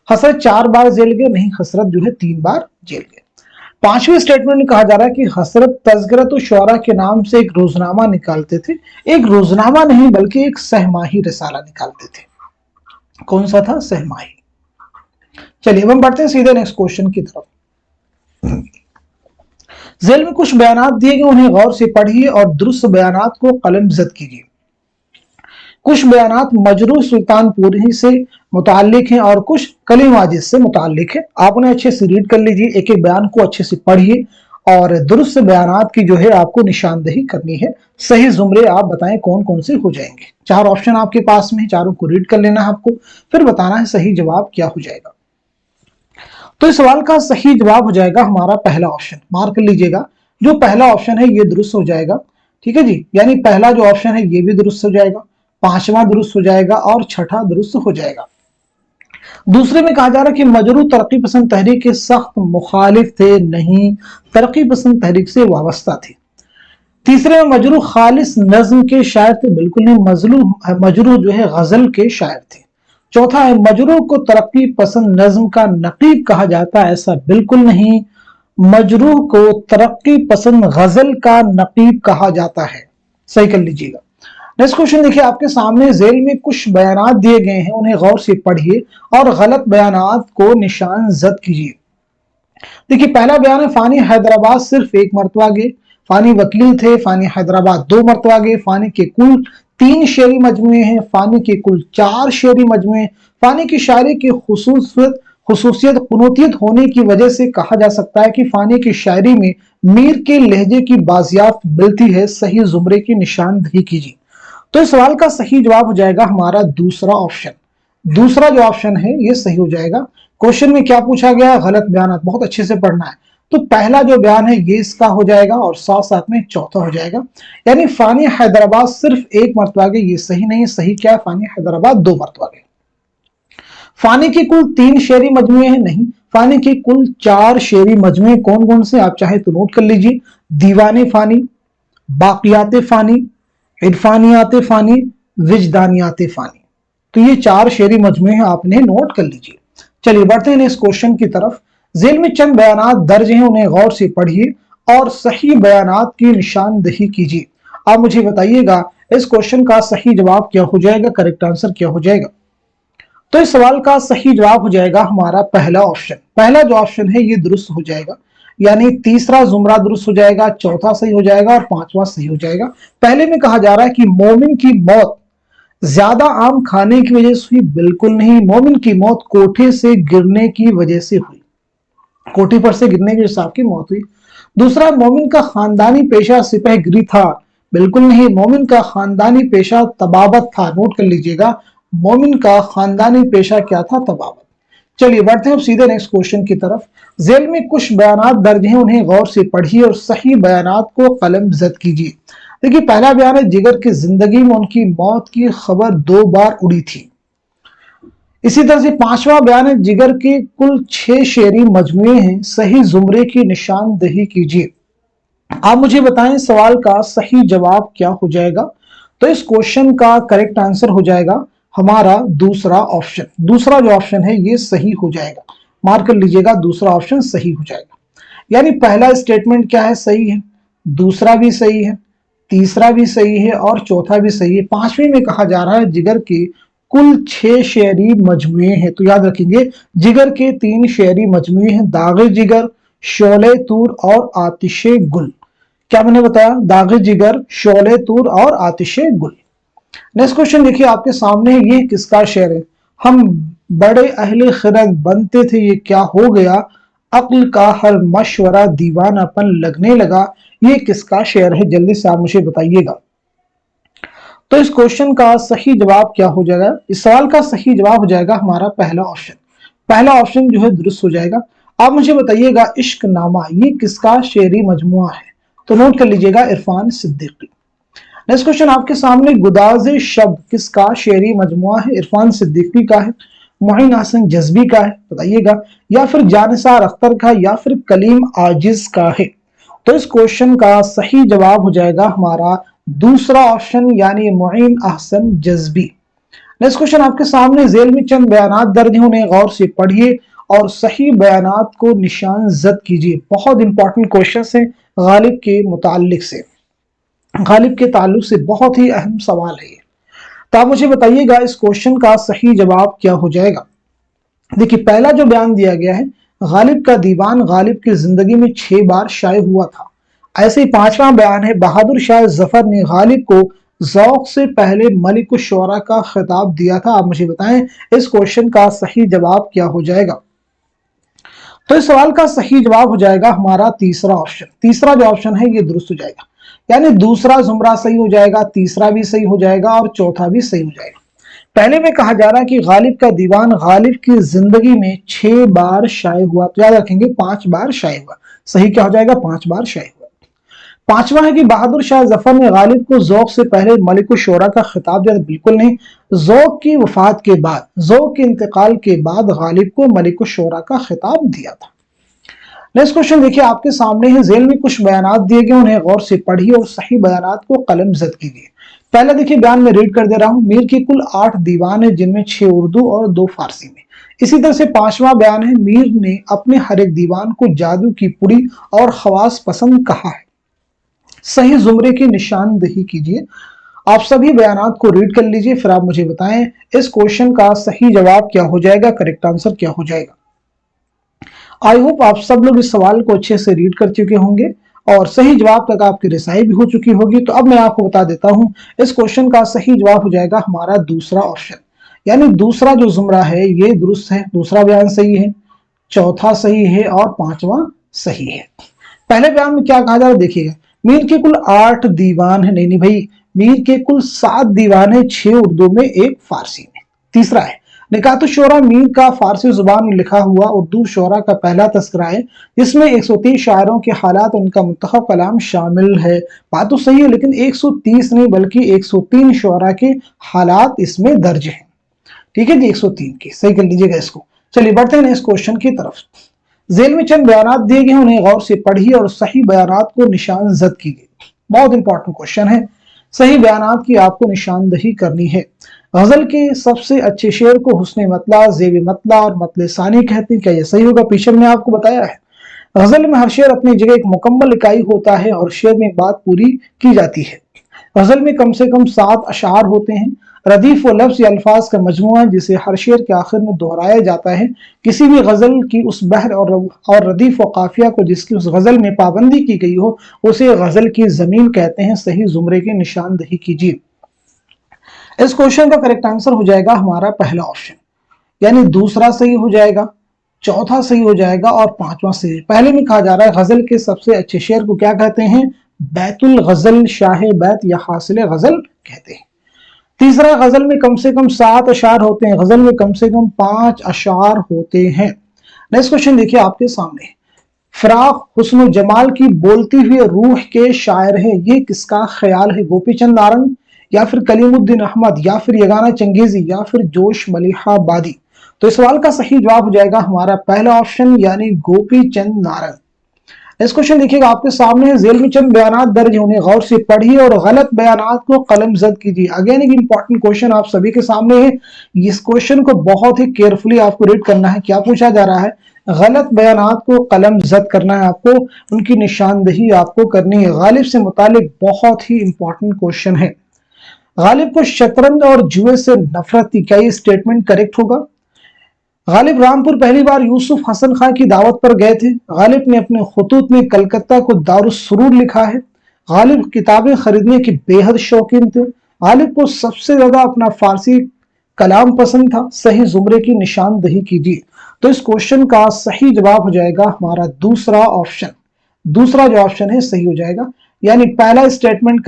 हसरत 4 बार जेल गए, नहीं, हसरत जो है 3 बार जेल गए। पांचवें स्टेटमेंट में कहा जा रहा है कि हसरत तज़किरतुश शुअरा के नाम से एक रोजनामा निकालते थे। एक रोजनामा नहीं बल्कि एक सहमाही रिसाला निकालते थे। कौन सा था? सहमाही। चलिए अब हम बढ़ते हैं सीधे नेक्स्ट क्वेश्चन की तरफ। जेल में कुछ बयानात दिए गए, उन्हें गौर से पढ़िए और दुरुस्त बयानात को कलमजद कीजिए। कुछ बयानात मजरूह सुल्तानपुरी से मुताल्लिक हैं और कुछ कलीम वाजिद से मुताल्लिक है। आप उन्हें अच्छे से रीड कर लीजिए, एक एक बयान को अच्छे से पढ़िए और दुरुस्त बयानात की जो है आपको निशानदेही करनी है। सही जुमरे आप बताएं कौन कौन से हो जाएंगे। 4 ऑप्शन आपके पास में, चारों को रीड कर लेना है आपको, फिर बताना है सही जवाब क्या हो जाएगा। तो इस सवाल का सही जवाब हो जाएगा हमारा पहला ऑप्शन। मार्क कर लीजिएगा, जो पहला ऑप्शन है ये दुरुस्त हो जाएगा। ठीक है जी, यानी पहला जो ऑप्शन है ये भी दुरुस्त हो जाएगा, पांचवा दुरुस्त हो जाएगा और छठा दुरुस्त हो जाएगा। दूसरे में कहा जा रहा है कि मजरूह तरक्की पसंद तहरीक के सख्त मुखालिफ थे, नहीं, तरक्की पसंद तहरीक से वाबस्ता थे। तीसरे में मजरूह खालिस नज्म के शायर थे, बिल्कुल नहीं, मजरूह जो है गजल के शायर थे। चौथा है मजरूह को तरक्की पसंद नज्म का नकीब कहा जाता है, ऐसा बिल्कुल नहीं, मजरूह को तरक्की पसंद गजल का नकीब कहा जाता है। सही कर लीजिएगा। नेक्स्ट क्वेश्चन देखिए आपके सामने, जेल में कुछ बयानात दिए गए हैं, उन्हें गौर से पढ़िए और गलत बयानात को निशान जद कीजिए। देखिए पहला बयान है फानी हैदराबाद सिर्फ एक मरतबा गए, फानी वकील थे, फानी हैदराबाद 2 मरतबा गए, फानी के कुल 3 शेरी मजमुए हैं, फानी के कुल 4 शेरी मजमुए, फानी की शायरी की खुसूसियत कुनूतियत होने की वजह से कहा जा सकता है कि फानी की शायरी में मीर के लहजे की बाजियाफ्त मिलती है। सही जुमरे की निशानदेही कीजिए। तो इस सवाल का सही जवाब हो जाएगा हमारा दूसरा ऑप्शन। दूसरा जो ऑप्शन है ये सही हो जाएगा। क्वेश्चन में क्या पूछा गया है? गलत बयान, बहुत अच्छे से पढ़ना है। तो पहला जो बयान है ये इसका हो जाएगा और साथ साथ में चौथा हो जाएगा, यानी फानी हैदराबाद सिर्फ एक मरतबा गए, ये सही नहीं। सही क्या है? फानी हैदराबाद 2 मरतबा गए। फानी के कुल 3 शेरी मजमुए हैं, नहीं, फानी के कुल 4 शेरी मजमुए कौन कौन से आप चाहे तो नोट कर लीजिए। दीवाने फानी, बाकियात फानी, इरफानियात फानी, विजदानियात फानी। तो ये 4 शेरी मजमुए हैं, आपने नोट कर लीजिए। चलिए बढ़ते हैं इस क्वेश्चन की तरफ। जेल में चंद बयानात दर्ज हैं, उन्हें गौर से पढ़िए और सही बयानात की निशानदेही कीजिए। आप मुझे बताइएगा इस क्वेश्चन का सही जवाब क्या हो जाएगा, करेक्ट आंसर क्या हो जाएगा। तो इस सवाल का सही जवाब हो जाएगा हमारा पहला ऑप्शन। पहला जो ऑप्शन है ये दुरुस्त हो जाएगा, यानी तीसरा जुमरा दुरुस्त हो जाएगा, चौथा सही हो जाएगा और पांचवा सही हो जाएगा। पहले में कहा जा रहा है कि मोमिन की मौत ज्यादा आम खाने की वजह से हुई, बिल्कुल नहीं, मोमिन की मौत कोठे से गिरने की वजह से हुई, कोठी पर से गिरने की वजह से आपकी मौत हुई। दूसरा, मोमिन का खानदानी पेशा सिपहगिरी था, बिल्कुल नहीं, मोमिन का खानदानी पेशा तबाबत था। नोट कर लीजिएगा, मोमिन का खानदानी पेशा क्या था? तबाबत। चलिए बढ़ते हैं सीधे नेक्स्ट क्वेश्चन की तरफ। जेल में कुछ बयानात दर्ज हैं, उन्हें गौर से पढ़िए और सही बयानात को कलम जद कीजिए। देखिए पहला बयान है जिगर की जिंदगी में उनकी मौत की खबर 2 बार उड़ी थी। इसी तरह से पांचवा बयान है जिगर के कुल 6 शेरी मजमुए हैं, सही जुमरे की निशानदेही कीजिए। आप मुझे बताएं सवाल का सही जवाब क्या हो जाएगा। तो इस क्वेश्चन का करेक्ट आंसर हो जाएगा हमारा दूसरा ऑप्शन। दूसरा जो ऑप्शन है ये सही हो जाएगा, मार्क कर लीजिएगा, दूसरा ऑप्शन सही हो जाएगा। यानी पहला स्टेटमेंट क्या है? सही है, दूसरा भी सही है, तीसरा भी सही है और चौथा भी सही है। पांचवें में कहा जा रहा है जिगर के कुल 6 शेरी मजमुए हैं। तो याद रखेंगे जिगर के 3 शेरी मजमुए हैं, दागे जिगर, शोले तूर और आतिशे गुल। क्या मैंने बताया? दागे जिगर, शोले तूर और आतिशे गुल। नेक्स्ट क्वेश्चन देखिए आपके सामने, ये किसका शेर है? हम बड़े अहले खिरद बनते थे, ये क्या हो गया, अक्ल का हर मशवरा दीवानापन लगने लगा। ये किसका शेर है? जल्दी से आप मुझे बताइएगा। तो इस क्वेश्चन का सही जवाब क्या हो जाएगा? इस सवाल का सही जवाब हो जाएगा हमारा पहला ऑप्शन। पहला ऑप्शन जो है दुरुस्त हो जाएगा। आप मुझे बताइएगा इश्क नामा ये किसका शेरी मजमुआ है? तो नोट कर लीजिएगा, इरफान सिद्दीकी। नेक्स्ट क्वेश्चन आपके सामने, गुदाज़े शब्द किसका शेरी मजमुआ है? इरफान सिद्दीकी का है, मुइन हसन जज्बी का है, बताइएगा, या फिर जानिसार अख्तर का, या फिर कलीम आजिज का है। तो इस क्वेश्चन का सही जवाब हो जाएगा हमारा दूसरा ऑप्शन यानी मुईन अहसन जज्बी। नेक्स्ट क्वेश्चन आपके सामने, झेल में चंद बयानात दर्ज हैं, उन्हें गौर से पढ़िए और सही बयानात को निशान जद कीजिए। बहुत इंपॉर्टेंट क्वेश्चन है, गालिब के मुतालिक से, गालिब के ताल्लुक से बहुत ही अहम सवाल है। तो आप मुझे बताइएगा इस क्वेश्चन का सही जवाब क्या हो जाएगा। देखिए, पहला जो बयान दिया गया है, गालिब का दीवान गालिब की जिंदगी में 6 बार शाये हुआ था। ऐसे ही पांचवा बयान है, बहादुर शाह जफर ने गालिब को ज़ौक़ से पहले मलिक शुरा का खिताब दिया था। आप मुझे बताएं इस क्वेश्चन का सही जवाब क्या हो जाएगा। तो इस सवाल का सही जवाब हो जाएगा हमारा तीसरा ऑप्शन। तीसरा जो ऑप्शन है ये दुरुस्त हो जाएगा, यानी दूसरा जुमरा सही हो जाएगा, तीसरा भी सही हो जाएगा और चौथा भी सही हो जाएगा। पहले में कहा जा रहा है कि गालिब का दीवान गालिब की जिंदगी में 6 बार शाये हुआ, तो याद रखेंगे 5 बार शाये हुआ। सही क्या हो जाएगा, 5 बार शाये हुआ। पांचवा है कि बहादुर शाह जफर ने गालिब को ज़ौक़ से पहले मलिक शुरा का खिताब दिया, बिल्कुल नहीं, ज़ौक़ की वफात के बाद, ज़ौक़ के इंतकाल के बाद गालिब को मलिक शुरा का खिताब दिया था। नेक्स्ट क्वेश्चन देखिए आपके सामने है, झेल में कुछ बयानात दिए गए, उन्हें गौर से पढ़िए और सही बयानात को कलम जद कीजिए। पहला देखिए बयान में रीड कर दे रहा हूं, मीर के कुल 8 दीवान है, जिनमें 6 उर्दू और 2 फारसी में। इसी तरह से पांचवा बयान है, मीर ने अपने हर एक दीवान को जादू की पुड़ी और खवास पसंद कहा है। सही जुमरे की निशानदही कीजिए। आप सभी बयानात को रीड कर लीजिए, फिर आप मुझे बताएं इस क्वेश्चन का सही जवाब क्या हो जाएगा, करेक्ट आंसर क्या हो जाएगा। आई होप आप सब लोग इस सवाल को अच्छे से रीड कर चुके होंगे और सही जवाब तक आपकी रिसाई भी हो चुकी होगी। तो अब मैं आपको बता देता हूं, इस क्वेश्चन का सही जवाब हो जाएगा हमारा दूसरा ऑप्शन, यानी दूसरा जो जुमरा है ये दुरुस्त है, दूसरा बयान सही है, चौथा सही है और पांचवा सही है। पहले बयान में क्या कहा जा रहा है देखिएगा, मीर के कुल 8 दीवान है, नहीं भाई, मीर के कुल 7 दीवान है, 6 उर्दू में 1 फारसी में। तीसरा है, निकातुश शोरा मीर का फारसी जुबान में लिखा हुआ उर्दू शोरा का पहला तस्करा है, जिसमें 130 शायरों के हालात उनका मुंतखब कलाम शामिल है। बात तो सही है, लेकिन 130 नहीं बल्कि 103 शोरा के हालात इसमें दर्ज हैं। ठीक है जी, 103 की सही कर लीजिएगा इसको। चलिए बढ़ते हैं इस क्वेश्चन की तरफ। झेल में चंद बयानात दिए गए हैं, उन्हें गौर से पढ़िए और सही बयानात को निशान जद कीजिए। बहुत इंपॉर्टेंट क्वेश्चन है, सही बयानात की आपको निशानदही करनी है। गजल के सबसे अच्छे शेर को हुस्न मतला, ज़ेब मतला और मतले सानी कहते हैं, क्या ये सही होगा? पीछे मैंने आपको बताया है, गजल में हर शेर अपनी जगह एक मुकम्मल इकाई होता है और शेर में बात पूरी की जाती है। गजल में कम से कम 7 अशार होते हैं। रदीफ व लफ्ज या अल्फाज का मजमुआ जिसे हर शेर के आखिर में दोहराया जाता है। किसी भी गजल की उस बहर और रदीफ व काफिया को जिसकी उस गजल में पाबंदी की गई हो उसे गजल की जमीन कहते हैं। सही जुमरे की निशानदही कीजिए। इस क्वेश्चन का करेक्ट आंसर हो जाएगा हमारा पहला ऑप्शन, यानी दूसरा सही हो जाएगा, चौथा सही हो जाएगा और पांचवा सही। पहले में कहा जा रहा है गजल के सबसे अच्छे शेर को क्या कहते हैं? बैतुल गजल, शाह बैत या हासिल गजल कहते हैं। तीसरा, गजल में कम से कम 7 अशार होते हैं, गजल में कम से कम 5 अशार होते हैं। नेक्स्ट क्वेश्चन देखिए आपके सामने, फराख हुस्न जमाल की बोलती हुई रूह के शायर है, ये किसका ख्याल है? गोपी चंद नारंग या फिर कलीमुद्दीन अहमद या फिर यगाना चंगेजी या फिर जोश मलिहाबादी? तो इस सवाल का सही जवाब हो जाएगा हमारा पहला ऑप्शन, यानी गोपी चंद नारंग। इस क्वेश्चन देखिएगा आपके सामने है, झेल में चंद बयानात दर्ज है, उन्हें गौर से पढ़िए और गलत बयानात को कलम जद कीजिए। अगेन एक इंपॉर्टेंट क्वेश्चन आप सभी के सामने है, इस क्वेश्चन को बहुत ही केयरफुली आपको रीड करना है। क्या पूछा जा रहा है? गलत बयानात को कलम जद करना है आपको, उनकी निशानदही आपको करनी है। गालिब से मुतालिक बहुत ही इंपॉर्टेंट क्वेश्चन है। गालिब को शतरंज और जुए से नफरत थी, क्या ये स्टेटमेंट करेक्ट होगा? गालिब रामपुर पहली बार यूसुफ हसन खां की दावत पर गए थे। गालिब ने अपने खुतूत में कलकत्ता को दारुस्सुरूर लिखा है। गालिब किताबें खरीदने के बेहद शौकीन थे। गालिब को सबसे ज्यादा अपना फारसी कलाम पसंद था। सही जुमरे की निशानदही कीजिए। तो इस क्वेश्चन का सही जवाब हो जाएगा हमारा दूसरा ऑप्शन। दूसरा जो ऑप्शन है सही हो जाएगा, यानी पहला स्टेटमेंट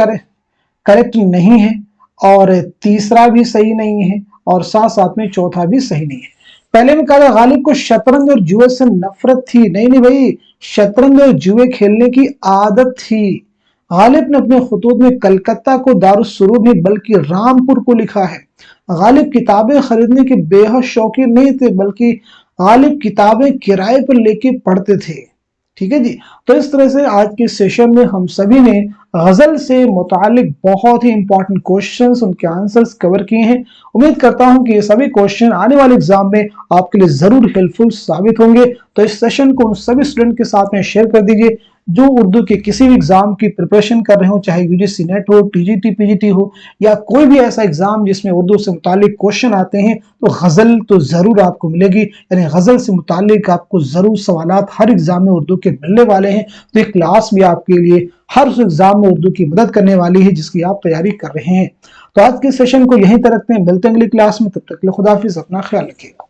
करेक्ट नहीं है और तीसरा भी सही नहीं है और साथ साथ में चौथा भी सही नहीं है। पहले में कहा गालिब को शतरंज और जुए से नफरत थी, नहीं भाई, शतरंज और जुए खेलने की आदत थी। गालिब ने अपने खुतूत में कलकत्ता को दारुस्सुरूर नहीं बल्कि रामपुर को लिखा है। गालिब किताबें खरीदने के बेहद शौकीन नहीं थे, बल्कि गालिब किताबें किराए पर लेके पढ़ते थे। ठीक है जी। तो इस तरह से आज के सेशन में हम सभी ने غزल से मुतालिक बहुत ही इंपॉर्टेंट क्वेश्चंस, उनके आंसर्स कवर किए हैं। उम्मीद करता हूं कि ये सभी क्वेश्चन आने वाले एग्जाम में आपके लिए जरूर हेल्पफुल साबित होंगे। तो इस सेशन को उन सभी स्टूडेंट के साथ में शेयर कर दीजिए जो उर्दू के किसी भी एग्जाम की प्रिपरेशन कर रहे हो, चाहे यूजीसी नेट हो, टीजीटी पीजीटी हो, या कोई भी ऐसा एग्जाम जिसमें उर्दू से मुतालिक क्वेश्चन आते हैं, तो गजल तो जरूर आपको मिलेगी। यानी गजल से मुतालिक आपको जरूर सवालात हर एग्जाम में उर्दू के मिलने वाले हैं। तो ये क्लास भी आपके लिए हर उस एग्जाम में उर्दू की मदद करने वाली है जिसकी आप तैयारी कर रहे हैं। तो आज के सेशन को यहीं तक रखते हैं, मिलते हैं अगली क्लास में। तब तक के लिए खुदा हाफिज, अपना ख्याल रखिएगा।